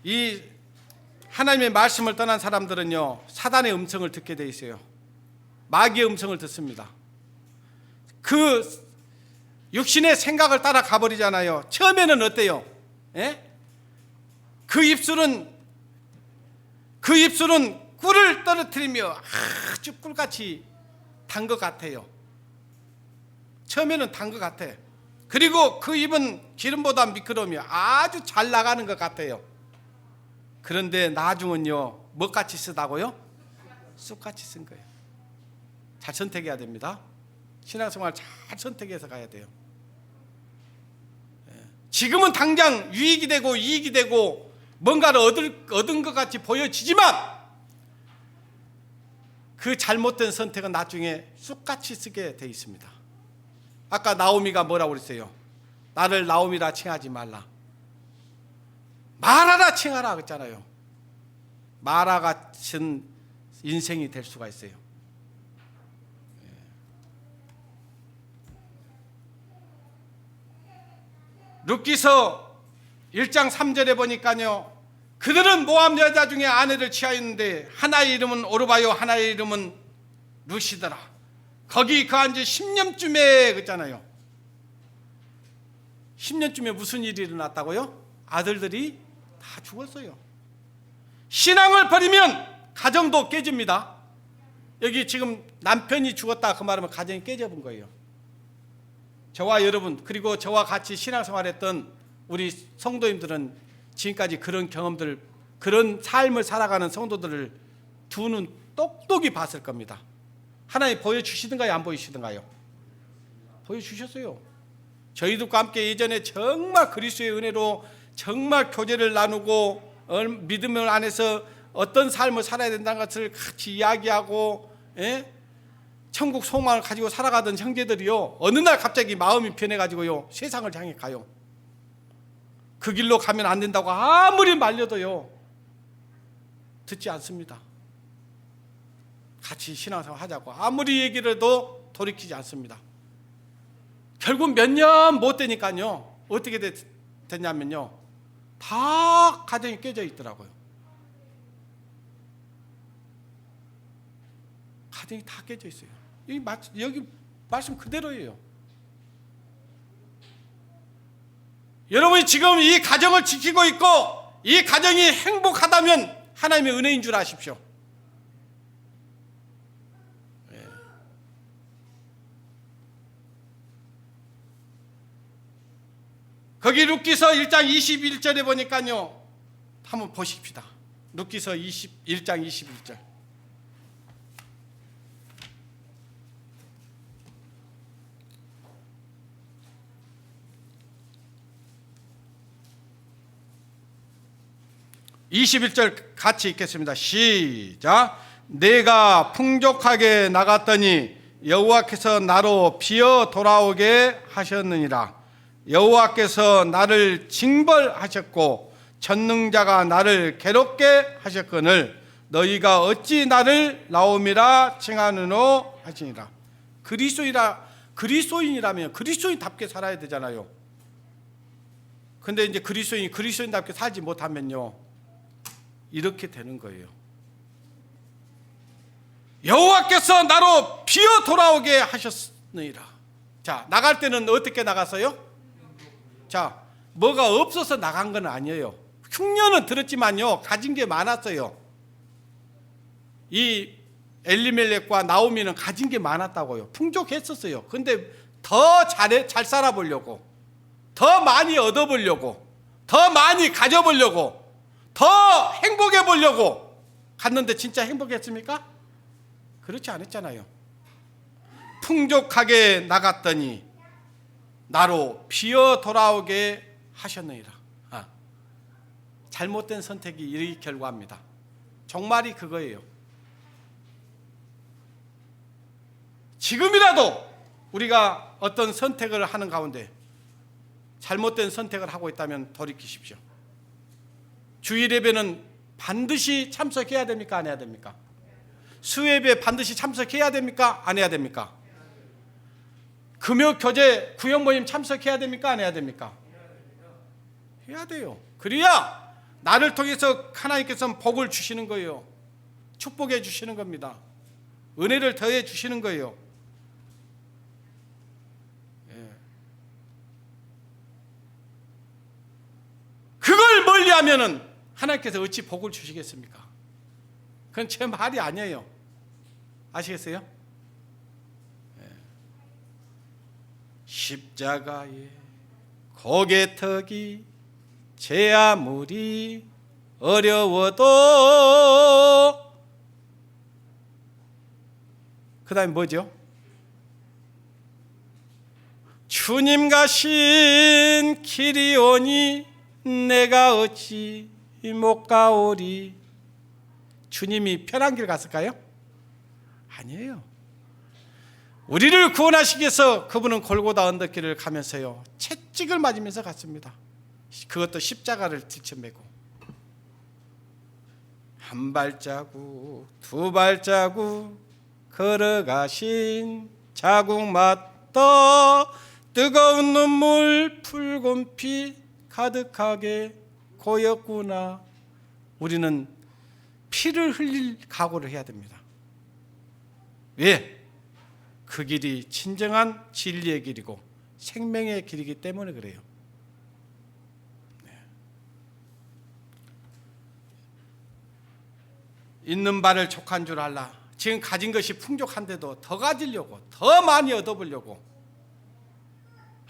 S1: 이 하나님의 말씀을 떠난 사람들은요, 사단의 음성을 듣게 돼 있어요. 마귀의 음성을 듣습니다. 그 육신의 생각을 따라 가버리잖아요. 처음에는 어때요? 그 입술은 꿀을 떨어뜨리며 아주 꿀같이 단 것 같아요. 처음에는 단 것 같아. 그리고 그 입은 기름보다 미끄러우며 아주 잘 나가는 것 같아요. 그런데 나중은요, 뭐같이 쓰다고요? 쑥같이 쓴 거예요. 잘 선택해야 됩니다. 신앙생활 잘 선택해서 가야 돼요. 지금은 당장 유익이 되고 이익이 되고 뭔가를 얻은 것 같이 보여지지만 그 잘못된 선택은 나중에 쑥같이 쓰게 돼 있습니다. 아까 나오미가 뭐라고 그랬어요? 나를 나오미라 칭하지 말라. 마라라 칭하라 그랬잖아요. 마라 같은 인생이 될 수가 있어요. 룻기서 1장 3절에 보니까요, 그들은 모압 여자 중에 아내를 취하였는데 하나의 이름은 오르바요 하나의 이름은 룻이더라. 거기 그 한지 10년쯤에 그랬잖아요. 10년쯤에 무슨 일이 일어났다고요? 아들들이 다 죽었어요. 신앙을 버리면 가정도 깨집니다. 여기 지금 남편이 죽었다 그 말하면 가정이 깨져본 거예요. 저와 여러분, 그리고 저와 같이 신앙생활했던 우리 성도님들은 지금까지 그런 경험들, 그런 삶을 살아가는 성도들을 두 눈 똑똑히 봤을 겁니다. 하나님 보여주시든가요, 안 보여주시든가요? 보여주셨어요. 저희들과 함께 예전에 정말 그리스도의 은혜로 정말 교제를 나누고 믿음을 안에서 어떤 삶을 살아야 된다는 것을 같이 이야기하고, 천국 소망을 가지고 살아가던 형제들이요, 어느 날 갑자기 마음이 변해가지고요, 세상을 향해 가요. 그 길로 가면 안 된다고 아무리 말려도요, 듣지 않습니다. 같이 신앙생활 하자고 아무리 얘기를 해도 돌이키지 않습니다. 결국 몇 년 못 되니까요, 어떻게 됐냐면요, 다 가정이 깨져 있더라고요. 가정이 다 깨져 있어요. 여기 말씀 그대로예요. 여러분이 지금 이 가정을 지키고 있고 이 가정이 행복하다면 하나님의 은혜인 줄 아십시오. 거기 룻기서 1장 21절에 보니까요, 한번 보십시다. 룻기서 1장 21절. 같이 읽겠습니다. 시작. 내가 풍족하게 나갔더니 여호와께서 나로 비어 돌아오게 하셨느니라. 여호와께서 나를 징벌하셨고 전능자가 나를 괴롭게 하셨거늘 너희가 어찌 나를 나옴이라 칭하느뇨 하시니라. 그리스도인이라면 그리스도인답게 살아야 되잖아요. 근데 이제 그리스도인답게 살지 못하면요, 이렇게 되는 거예요. 여호와께서 나로 비어 돌아오게 하셨느니라. 자, 나갈 때는 어떻게 나갔어요? 자, 뭐가 없어서 나간 건 아니에요. 흉년은 들었지만요, 가진 게 많았어요. 이 엘리멜렉과 나오미는 가진 게 많았다고요. 풍족했었어요. 근데 더 잘 살아보려고, 더 많이 얻어보려고, 더 많이 가져보려고, 더 행복해 보려고 갔는데 진짜 행복했습니까? 그렇지 않았잖아요. 풍족하게 나갔더니 나로 비어 돌아오게 하셨느니라. 잘못된 선택이 이 결과입니다. 정말이 그거예요. 지금이라도 우리가 어떤 선택을 하는 가운데 잘못된 선택을 하고 있다면 돌이키십시오. 주일 예배는 반드시 참석해야 됩니까? 안 해야 됩니까? 수예배 반드시 참석해야 됩니까? 안 해야 됩니까? 금요 교제 구역 모임 참석해야 됩니까? 안 해야 됩니까? 해야 돼요. 그래야 나를 통해서 하나님께서는 복을 주시는 거예요. 축복해 주시는 겁니다. 은혜를 더해 주시는 거예요. 그걸 멀리하면은 하나님께서 어찌 복을 주시겠습니까? 그건 제 말이 아니에요. 아시겠어요? 십자가의 고개턱이 제 아무리 어려워도, 그 다음에 뭐죠? 주님 가신 길이 오니 내가 어찌 못 가오리. 주님이 편한 길 갔을까요? 아니에요. 우리를 구원하시기 위해서 그분은 골고다 언덕길을 가면서요, 채찍을 맞으면서 갔습니다. 그것도 십자가를 들쳐매고 한 발자국 두 발자국 걸어가신 자국마다 뜨거운 눈물 붉은 피 가득하게 고였구나. 우리는 피를 흘릴 각오를 해야 됩니다. 왜? 그 길이 진정한 진리의 길이고 생명의 길이기 때문에 그래요. 있는 바를 족한 줄 알라. 지금 가진 것이 풍족한데도 더 가지려고, 더 많이 얻어보려고.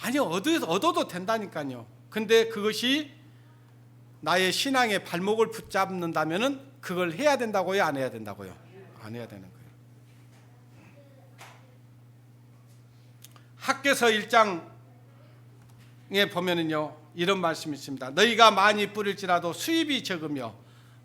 S1: 아니, 얻어도 된다니까요. 근데 그것이 나의 신앙의 발목을 붙잡는다면은 그걸 해야 된다고요, 안 해야 된다고요? 안 해야 되는 거예요. 학개서 1장에 보면은요, 이런 말씀이 있습니다. 너희가 많이 뿌릴지라도 수입이 적으며,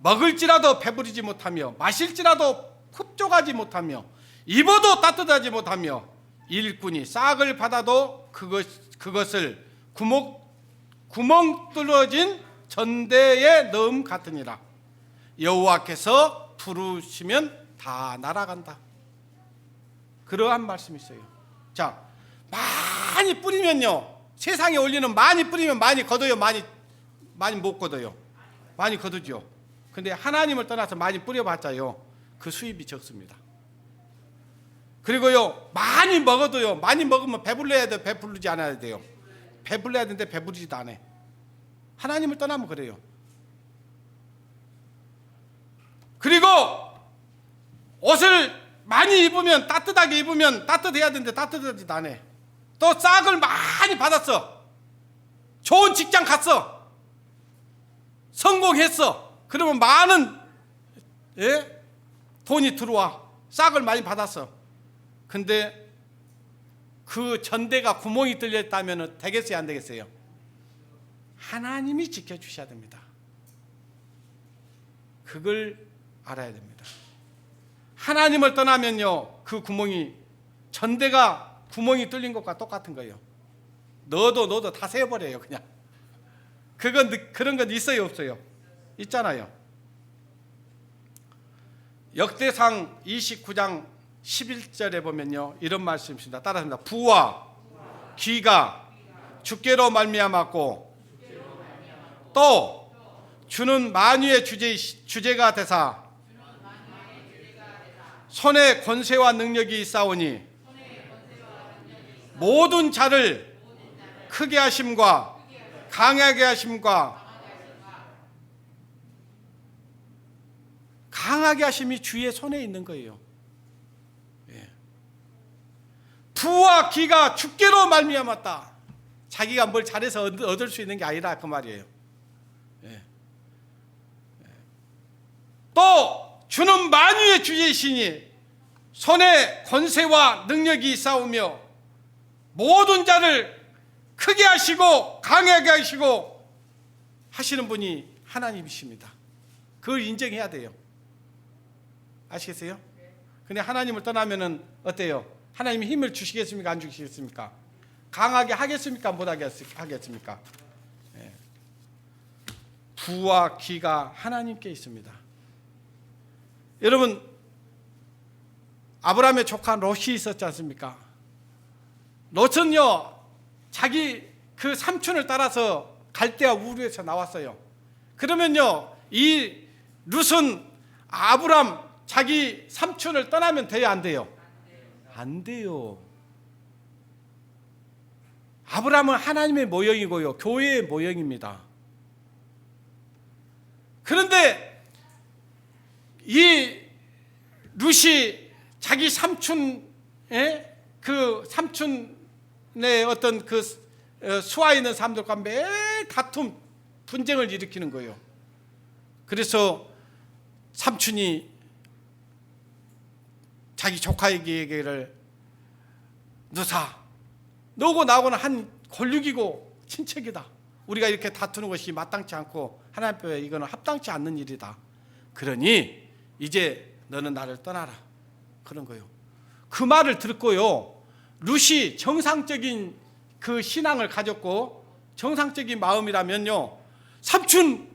S1: 먹을지라도 배부르지 못하며, 마실지라도 흡족하지 못하며, 입어도 따뜻하지 못하며, 일꾼이 싹을 받아도 그것을 구멍 뚫어진 전대에 넣음 같으니라. 여호와께서 부르시면 다 날아간다. 그러한 말씀이 있어요. 자, 많이 뿌리면요, 세상에 올리는 많이 뿌리면 많이 거둬요, 많이 못 거둬요. 많이 거두죠. 근데 하나님을 떠나서 많이 뿌려봤자요, 그 수입이 적습니다. 그리고요, 많이 먹어도요, 많이 먹으면 배불러야 돼요, 배부르지 않아야 돼요? 배불러야 되는데 배부르지도 않아요. 하나님을 떠나면 그래요. 그리고 옷을 많이 입으면, 따뜻하게 입으면 따뜻해야 되는데 따뜻하지도 않아. 또 싹을 많이 받았어, 좋은 직장 갔어, 성공했어. 그러면 많은 돈이 들어와, 싹을 많이 받았어. 근데 그 전대가 구멍이 뚫렸다면 되겠어요, 안 되겠어요? 하나님이 지켜주셔야 됩니다. 그걸 알아야 됩니다. 하나님을 떠나면요, 그 구멍이, 전대가 구멍이 뚫린 것과 똑같은 거예요. 넣어도 다 새어버려요, 그냥. 그런 건 있어요, 없어요? 있잖아요. 역대상 29장 11절에 보면요, 이런 말씀이 있습니다. 따라합니다. 부와 귀가 주께로 말미암았고, 또 주는 만유의 주제가 되사 손에 권세와 능력이 있사오니 모든 자를 크게 하심과 강하게 하심과, 강하게 하심이 주의 손에 있는 거예요. 부와 귀가 주께로 말미암았다. 자기가 뭘 잘해서 얻을 수 있는 게 아니라 그 말이에요. 또 주는 만유의 주제이시니 손에 권세와 능력이 있사오며 모든 자를 크게 하시고 강하게 하시고 하시는 분이 하나님이십니다. 그걸 인정해야 돼요. 아시겠어요? 근데 하나님을 떠나면은 어때요? 하나님이 힘을 주시겠습니까, 안 주시겠습니까? 강하게 하겠습니까, 못 하겠습니까? 부와 귀가 하나님께 있습니다. 여러분, 아브라함의 조카 롯이 있었지 않습니까? 롯은요, 자기 그 삼촌을 따라서 갈대아 우르에서 나왔어요. 그러면요, 이 롯은 아브라함 자기 삼촌을 떠나면 돼요, 안 돼요? 안 돼요. 아브라함은 하나님의 모형이고요, 교회의 모형입니다. 그런데 이 룻이 자기 삼촌의 그 삼촌의 어떤 그 수하에 있는 사람들과 매일 다툼, 분쟁을 일으키는 거예요. 그래서 삼촌이 자기 조카에게 얘기를, 누사, 너고 나하고는 한 권력이고 친척이다. 우리가 이렇게 다투는 것이 마땅치 않고 하나님 앞에 이거는 합당치 않는 일이다. 그러니 이제 너는 나를 떠나라. 그런 거예요. 그 말을 듣고요, 룻이 정상적인 그 신앙을 가졌고 정상적인 마음이라면요, 삼촌,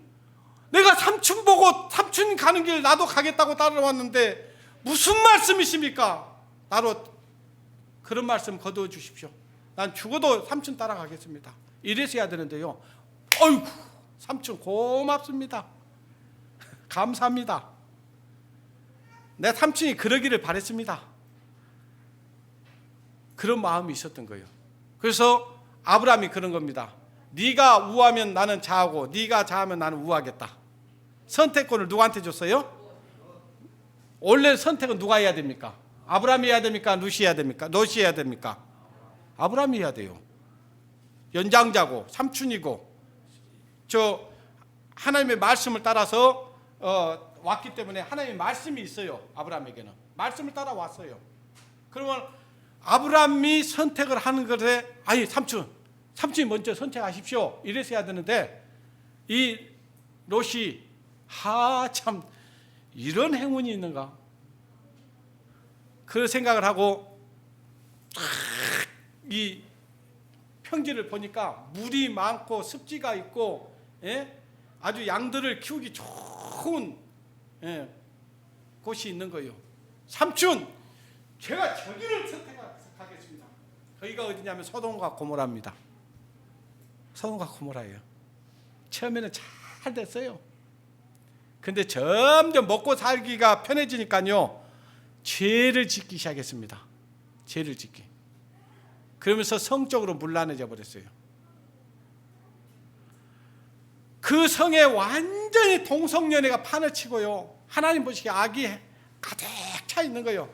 S1: 내가 삼촌 보고 삼촌 가는 길 나도 가겠다고 따라왔는데 무슨 말씀이십니까? 나로 그런 말씀 거두어 주십시오. 난 죽어도 삼촌 따라가겠습니다. 이래서 해야 되는데요, 어이구, 삼촌 고맙습니다. 감사합니다. 내 삼촌이 그러기를 바랬습니다. 그런 마음이 있었던 거예요. 그래서 아브라함이 그런 겁니다. 네가 우하면 나는 좌하고 네가 좌하면 나는 우하겠다. 선택권을 누구한테 줬어요? 원래 선택은 누가 해야 됩니까? 아브라함이 해야 됩니까? 롯이 해야 됩니까? 롯이 해야 됩니까? 아브라함이 해야 돼요. 연장자고 삼촌이고 저 하나님의 말씀을 따라서 왔기 때문에 하나님의 말씀이 있어요. 아브라함에게는 말씀을 따라왔어요. 그러면 아브라함이 선택을 하는 것에 아니 삼촌이 먼저 선택하십시오 이랬어야 되는데 이 롯이 참 이런 행운이 있는가 그 생각을 하고 이 평지를 보니까 물이 많고 습지가 있고 아주 양들을 키우기 좋은 곳이 있는 거예요. 삼촌 제가 저기를 선택하겠습니다. 거기가 어디냐면 소돔과 고모라입니다. 소돔과 고모라예요. 처음에는 잘 됐어요. 근데 점점 먹고 살기가 편해지니까요 죄를 짓기 시작했습니다. 죄를 짓기. 그러면서 성적으로 문란해져 버렸어요. 그 성에 완전히 동성연애가 판을 치고요. 하나님 보시기에 악이 가득 차 있는 거예요.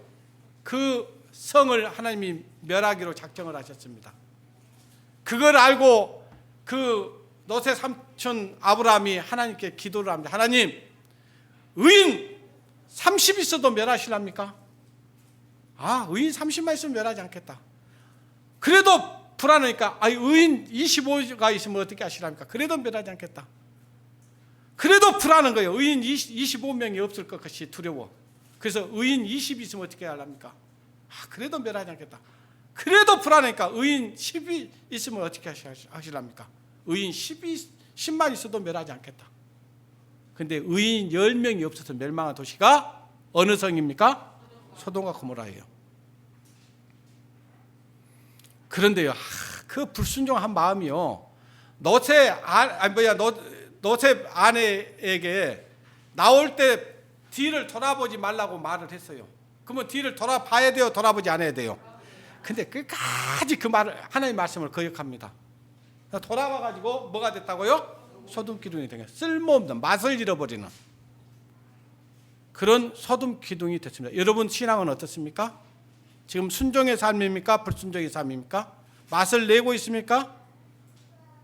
S1: 그 성을 하나님이 멸하기로 작정을 하셨습니다. 그걸 알고 그 롯의 삼촌 아브라함이 하나님께 기도를 합니다. 하나님, 의인 30 있어도 멸하시랍니까? 의인 30만 있으면 멸하지 않겠다. 그래도 불안하니까 의인 25가 있으면 어떻게 하시랍니까? 그래도 멸하지 않겠다. 그래도 불안한 거예요. 의인 25명이 없을 것 같이 두려워. 그래서 의인 20 있으면 어떻게 하랍니까? 그래도 멸하지 않겠다. 그래도 불안하니까 의인 10이 있으면 어떻게 하시랍니까? 의인 10만 있어도 멸하지 않겠다. 근데 의인 10명이 없어서 멸망한 도시가 어느 성입니까? 소돔과 고모라예요. 그런데요, 그 불순종한 마음이요, 롯의 아내에게 나올 때 뒤를 돌아보지 말라고 말을 했어요. 그러면 뒤를 돌아봐야 돼요? 돌아보지 않아야 돼요? 근데 끝까지 그 말을, 하나님의 말씀을 거역합니다. 돌아봐가지고 뭐가 됐다고요? 소돔 기둥이 된 거예요. 쓸모없는, 맛을 잃어버리는 그런 소돔 기둥이 됐습니다. 여러분 신앙은 어떻습니까? 지금 순종의 삶입니까? 불순종의 삶입니까? 맛을 내고 있습니까?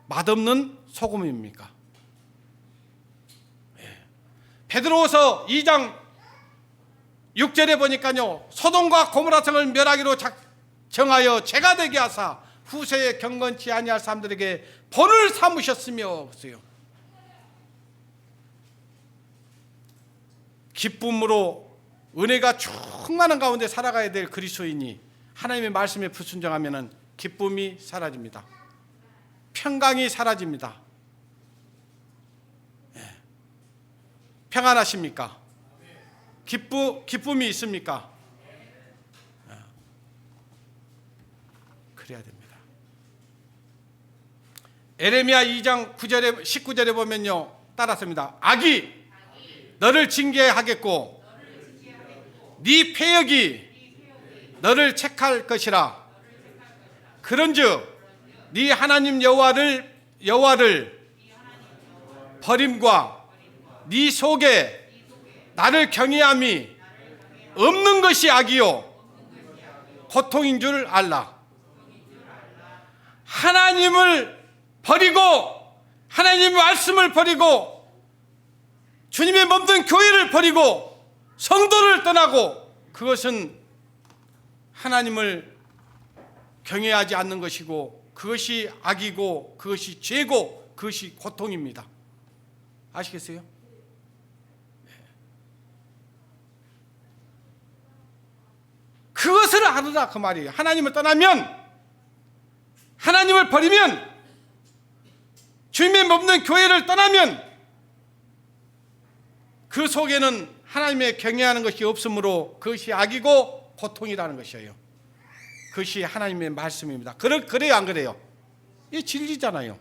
S1: 맛없는 소금입니까? 베드로후서 2장 6절에 보니까요, 소돔과 고모라 성을 멸하기로 정하여 죄가 되게 하사 후세에 경건치 아니할 사람들에게 본을 삼으셨으며. 보세요. 기쁨으로 은혜가 충만한 가운데 살아가야 될 그리스도인이 하나님의 말씀에 불순종하면 기쁨이 사라집니다. 평강이 사라집니다. 평안하십니까? 기쁨이 있습니까? 그래야 됩니다. 에레미야 2장 9절에 19절에 보면요, 따랐습니다. 악이 너를 징계하겠고 네 패역이 너를 책할 것이라. 그런즉 네 하나님 여호와를 버림과 네 속에 나를 경외함이 없는 것이 악이요 고통인 줄 알라. 하나님을 버리고 하나님의 말씀을 버리고 주님의 몸된 교회를 버리고 성도를 떠나고, 그것은 하나님을 경외하지 않는 것이고 그것이 악이고 그것이 죄고 그것이 고통입니다. 아시겠어요? 그것을 알으라 그 말이에요. 하나님을 떠나면, 하나님을 버리면, 주님의 몸된 교회를 떠나면 그 속에는 하나님의 경외하는 것이 없으므로 그것이 악이고 고통이라는 것이에요. 그것이 하나님의 말씀입니다. 그래요 안 그래요? 이게 진리잖아요.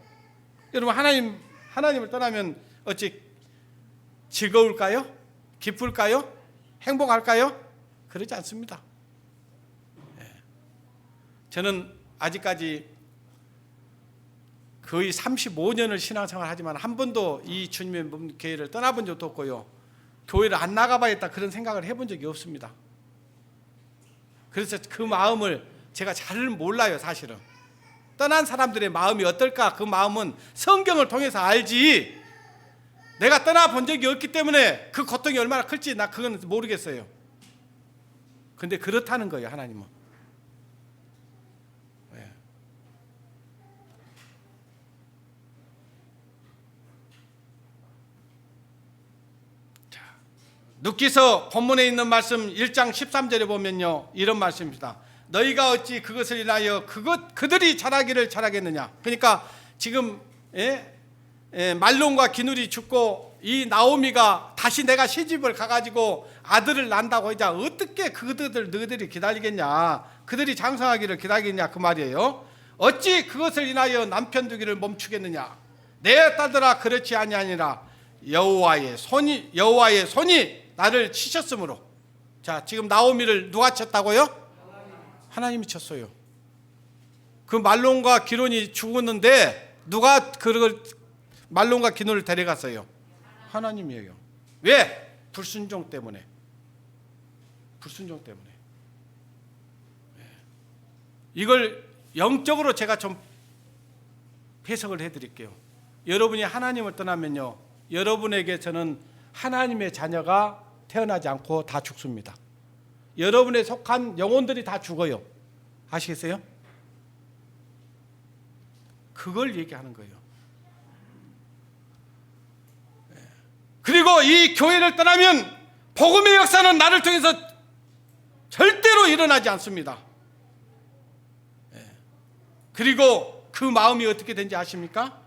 S1: 여러분, 하나님을 떠나면 어찌 즐거울까요? 기쁠까요? 행복할까요? 그러지 않습니다. 저는 아직까지 거의 35년을 신앙생활 하지만 한 번도 이 주님의 교회를 떠나본 적도 없고요, 교회를 안 나가봐야겠다 그런 생각을 해본 적이 없습니다. 그래서 그 마음을 제가 잘 몰라요. 사실은 떠난 사람들의 마음이 어떨까, 그 마음은 성경을 통해서 알지 내가 떠나본 적이 없기 때문에 그 고통이 얼마나 클지 나 그건 모르겠어요. 근데 그렇다는 거예요. 하나님은. 네. 자, 눕기서 본문에 있는 말씀 1장 13절에 보면요, 이런 말씀입니다. 너희가 어찌 그것을 인하여 그들이 잘하기를 잘하겠느냐. 그러니까 지금 말론과 기눌이 죽고 이 나오미가 다시 내가 시집을 가가지고 아들을 낳는다고 하자 어떻게 너희들이 기다리겠냐, 그들이 장성하기를 기다리겠냐 그 말이에요. 어찌 그것을 인하여 남편 두기를 멈추겠느냐. 내 딸들아 그렇지 아니하니라. 여호와의 손이 나를 치셨으므로. 자, 지금 나오미를 누가 쳤다고요? 하나님이 쳤어요. 그 말론과 기론이 죽었는데 누가 그걸 말론과 기론을 데려갔어요? 하나님이에요. 왜? 불순종 때문에. 불순종 때문에. 이걸 영적으로 제가 좀 해석을 해드릴게요. 여러분이 하나님을 떠나면요, 여러분에게서는 하나님의 자녀가 태어나지 않고 다 죽습니다. 여러분에 속한 영혼들이 다 죽어요. 아시겠어요? 그걸 얘기하는 거예요. 그리고 이 교회를 떠나면 복음의 역사는 나를 통해서 절대로 일어나지 않습니다. 그리고 그 마음이 어떻게 된지 아십니까?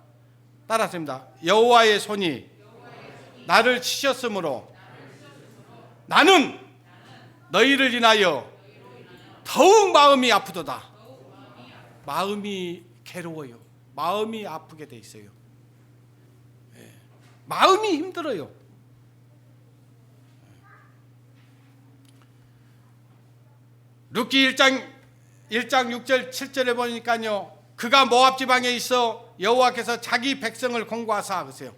S1: 따라서입니다. 여호와의 손이 나를 치셨으므로 나는 너희를 인하여 더욱 마음이 아프도다. 마음이 괴로워요. 마음이 아프게 돼 있어요. 마음이 힘들어요. 룻기 1장 6절 7절에 보니까요, 그가 모압 지방에 있어 여호와께서 자기 백성을 공고하사 그러세요.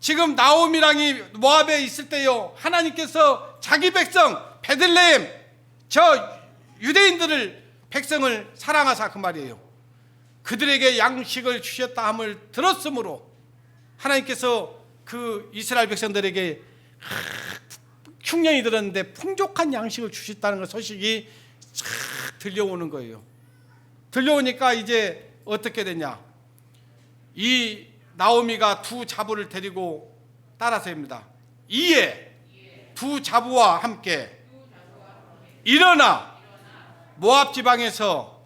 S1: 지금 나오미랑이 모압에 있을 때요, 하나님께서 자기 백성 베들레헴 저 유대인들을 백성을 사랑하사 그 말이에요. 그들에게 양식을 주셨다 함을 들었으므로 하나님께서 그 이스라엘 백성들에게 흉년이 들었는데 풍족한 양식을 주셨다는 소식이 들려오는 거예요. 들려오니까 이제 어떻게 되냐, 이 나오미가 두 자부를 데리고 따라서입니다. 이에 두 자부와 함께 일어나 모압 지방에서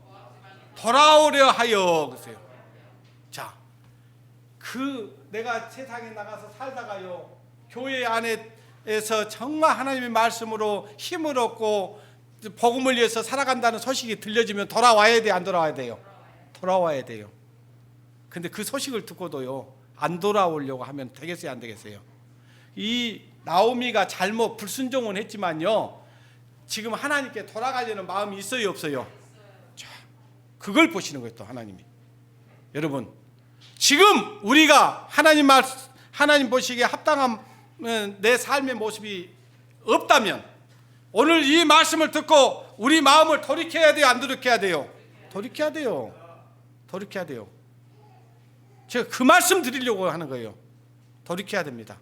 S1: 돌아오려 하여 그러세요. 자, 내가 세상에 나가서 살다가요, 교회 안에서 정말 하나님의 말씀으로 힘을 얻고 복음을 위해서 살아간다는 소식이 들려지면 돌아와야 돼요, 안 돌아와야 돼요? 돌아와야 돼요. 근데 그 소식을 듣고도요, 안 돌아오려고 하면 되겠어요, 안 되겠어요? 이 나오미가 잘못 불순종은 했지만요, 지금 하나님께 돌아가려는 마음이 있어요, 없어요? 자, 그걸 보시는 거예요, 또 하나님이. 여러분, 지금 우리가 하나님 보시기에 합당한 내 삶의 모습이 없다면 오늘 이 말씀을 듣고 우리 마음을 돌이켜야 돼요, 안 돌이켜야 돼요? 돌이켜야 돼요. 돌이켜야 돼요. 제가 그 말씀 드리려고 하는 거예요. 돌이켜야 됩니다.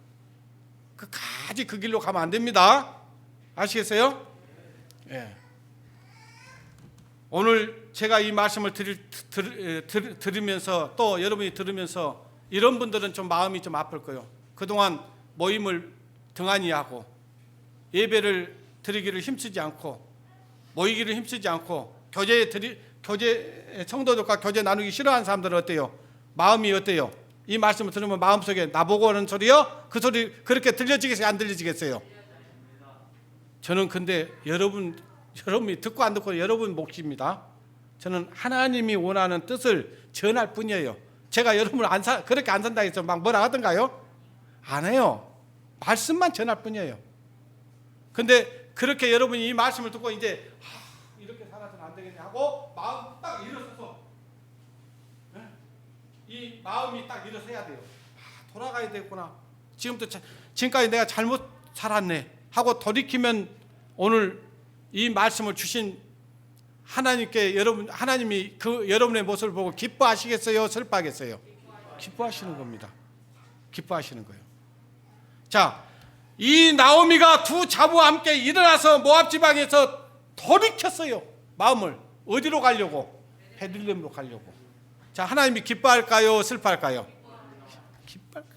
S1: 끝까지 그 길로 가면 안 됩니다. 아시겠어요? 예. 오늘 제가 이 말씀을 들으면서 또 여러분이 들으면서 이런 분들은 좀 마음이 좀 아플 거예요. 그동안 모임을 등한히 하고 예배를 드리기를 힘쓰지 않고 모이기를 힘쓰지 않고 교제 성도들과 교제 나누기 싫어하는 사람들은 어때요? 마음이 어때요? 이 말씀을 들으면 마음속에 나보고 하는 소리요? 그 소리 그렇게 들려지겠어요? 안 들려지겠어요? 저는 근데 여러분이 듣고 안 듣고 여러분 몫입니다. 저는 하나님이 원하는 뜻을 전할 뿐이에요. 제가 여러분을 그렇게 안 산다 해서 막 뭐라 하던가요? 안 해요. 말씀만 전할 뿐이에요. 근데 그렇게 여러분이 이 말씀을 듣고 이제 이렇게 살아서는 안 되겠네 하고 마음 딱 일어서서 이 마음이 딱 일어서야 돼요. 돌아가야 되겠구나. 지금부터 지금까지 내가 잘못 살았네 하고 돌이키면 오늘 이 말씀을 주신 하나님께 하나님이 그 여러분의 모습을 보고 기뻐하시겠어요? 슬퍼하겠어요? 기뻐하시는 겁니다. 기뻐하시는 거예요. 자, 이 나오미가 두 자부와 함께 일어나서 모압 지방에서 돌이켰어요. 마음을 어디로 가려고? 베들레헴으로 가려고. 자, 하나님이 기뻐할까요? 슬퍼할까요? 기뻐할까요?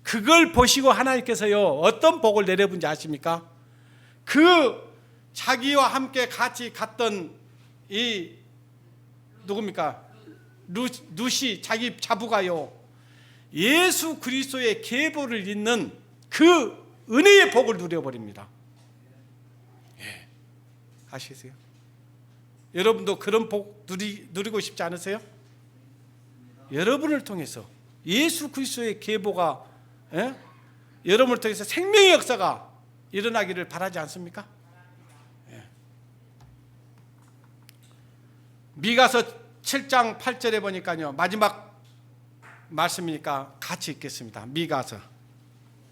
S1: 그걸 보시고 하나님께서요 어떤 복을 내려본지 아십니까? 그 자기와 함께 같이 갔던 이 누굽니까? 룻이 자기 자부가요 예수 그리스도의 계보를 잇는 그 은혜의 복을 누려버립니다. 예. 아시겠어요? 여러분도 그런 복 누리고 싶지 않으세요? 여러분을 통해서 예수 그리스도의 계보가 여러분을 통해서 생명의 역사가 일어나기를 바라지 않습니까? 예. 미가서 7장 8절에 보니까요 마지막 말씀이니까 같이 읽겠습니다.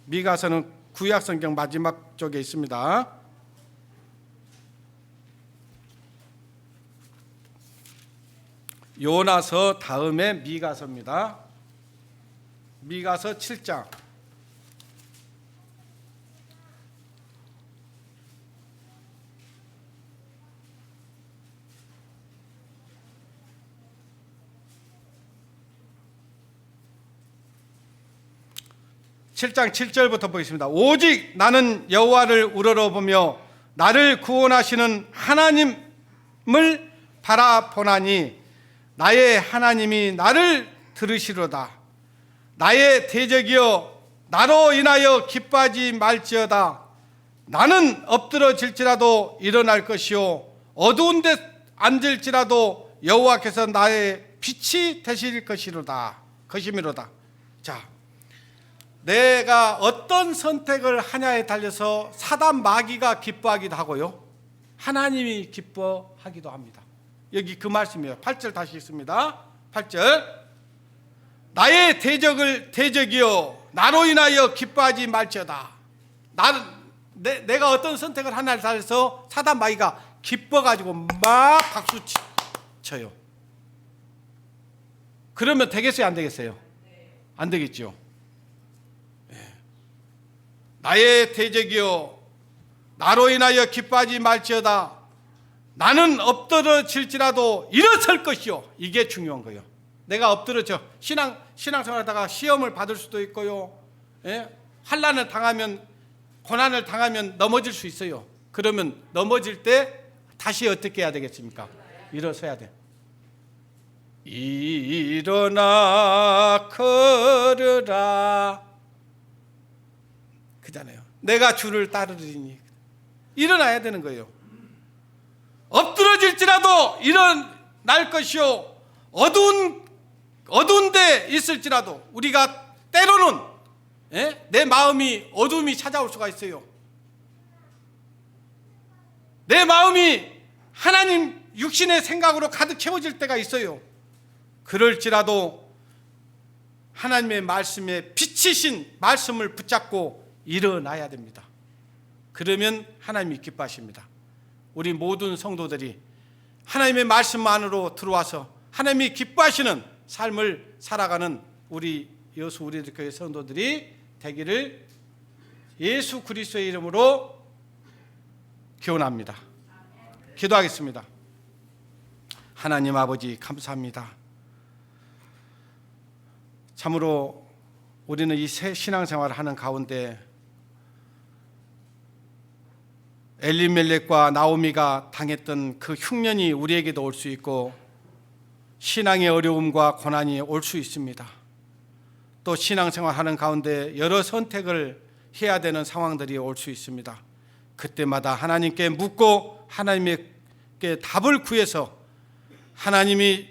S1: 미가서는 구약성경 마지막 쪽에 있습니다. 요나서 다음에 미가서입니다. 미가서 7장 7절부터 보겠습니다. 오직 나는 여호와를 우러러보며 나를 구원하시는 하나님을 바라보나니 나의 하나님이 나를 들으시로다. 나의 대적이여 나로 인하여 기뻐하지 말지어다. 나는 엎드러질지라도 일어날 것이요 어두운 데 앉을지라도 여호와께서 나의 빛이 되실 것이로다. 자, 내가 어떤 선택을 하냐에 달려서 사단 마귀가 기뻐하기도 하고요 하나님이 기뻐하기도 합니다. 여기 그 말씀이에요. 8절 다시 읽습니다. 8절 나의 대적이여 나로 인하여 기뻐하지 말지어다. 내가 어떤 선택을 하냐에 달려서 사단 마귀가 기뻐가지고 막 박수 쳐요. 그러면 되겠어요? 안 되겠어요? 안 되겠죠. 나의 대적이여 나로 인하여 기뻐하지 말지어다. 나는 엎드러질지라도 일어설 것이요. 이게 중요한 거예요. 내가 엎드러져 신앙생활하다가 시험을 받을 수도 있고요 환난을 당하면 고난을 당하면 넘어질 수 있어요. 그러면 넘어질 때 다시 어떻게 해야 되겠습니까? 일어서야 돼. 일어나 걸으라 그잖아요. 내가 주를 따르리니 일어나야 되는 거예요. 엎드러질지라도 일어날 것이요 어두운 데 있을지라도 우리가 때로는 내 마음이 어둠이 찾아올 수가 있어요. 내 마음이 하나님 육신의 생각으로 가득 채워질 때가 있어요. 그럴지라도 하나님의 말씀에 비치신 말씀을 붙잡고 일어나야 됩니다. 그러면 하나님이 기뻐하십니다. 우리 모든 성도들이 하나님의 말씀 안으로 들어와서 하나님이 기뻐하시는 삶을 살아가는 우리 여수 우리들 교회 성도들이 되기를 예수 그리스도의 이름으로 기원합니다. 기도하겠습니다. 하나님 아버지 감사합니다. 참으로 우리는 이 새 신앙생활을 하는 가운데 엘리멜렉과 나오미가 당했던 그 흉년이 우리에게도 올 수 있고 신앙의 어려움과 고난이 올 수 있습니다. 또 신앙생활하는 가운데 여러 선택을 해야 되는 상황들이 올 수 있습니다. 그때마다 하나님께 묻고 하나님께 답을 구해서 하나님이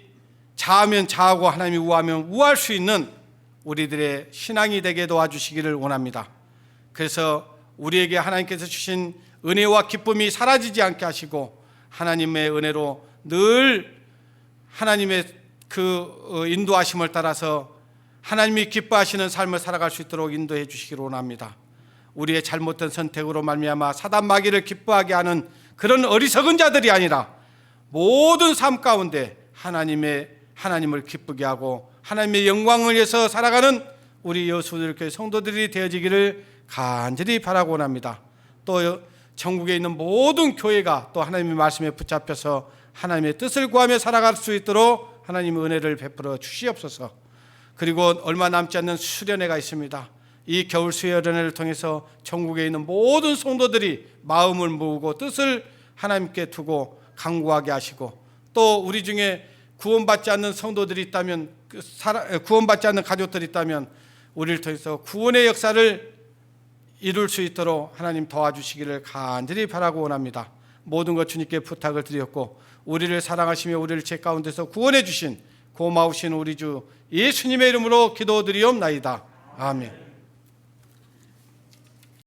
S1: 자하면 자하고 하나님이 우하면 우할 수 있는 우리들의 신앙이 되게 도와주시기를 원합니다. 그래서 우리에게 하나님께서 주신 은혜와 기쁨이 사라지지 않게 하시고 하나님의 은혜로 늘 하나님의 그 인도하심을 따라서 하나님이 기뻐하시는 삶을 살아갈 수 있도록 인도해 주시기를 원합니다. 우리의 잘못된 선택으로 말미암아 사단 마귀를 기뻐하게 하는 그런 어리석은 자들이 아니라 모든 삶 가운데 하나님을 기쁘게 하고 하나님의 영광을 위해서 살아가는 우리 여수들교회 성도들이 되어지기를 간절히 바라고 원합니다. 또 전국에 있는 모든 교회가 또 하나님의 말씀에 붙잡혀서 하나님의 뜻을 구하며 살아갈 수 있도록 하나님의 은혜를 베풀어 주시옵소서. 그리고 얼마 남지 않는 수련회가 있습니다. 이 겨울 수련회를 통해서 전국에 있는 모든 성도들이 마음을 모으고 뜻을 하나님께 두고 간구하게 하시고, 또 우리 중에 구원받지 않는 성도들이 있다면, 구원받지 않는 가족들이 있다면 우리를 통해서 구원의 역사를 이룰 수 있도록 하나님 도와주시기를 간절히 바라고 원합니다. 모든 것 주님께 부탁을 드렸고, 우리를 사랑하시며 우리를 죄 가운데서 구원해 주신 고마우신 우리 주 예수님의 이름으로 기도드리옵나이다. 아멘.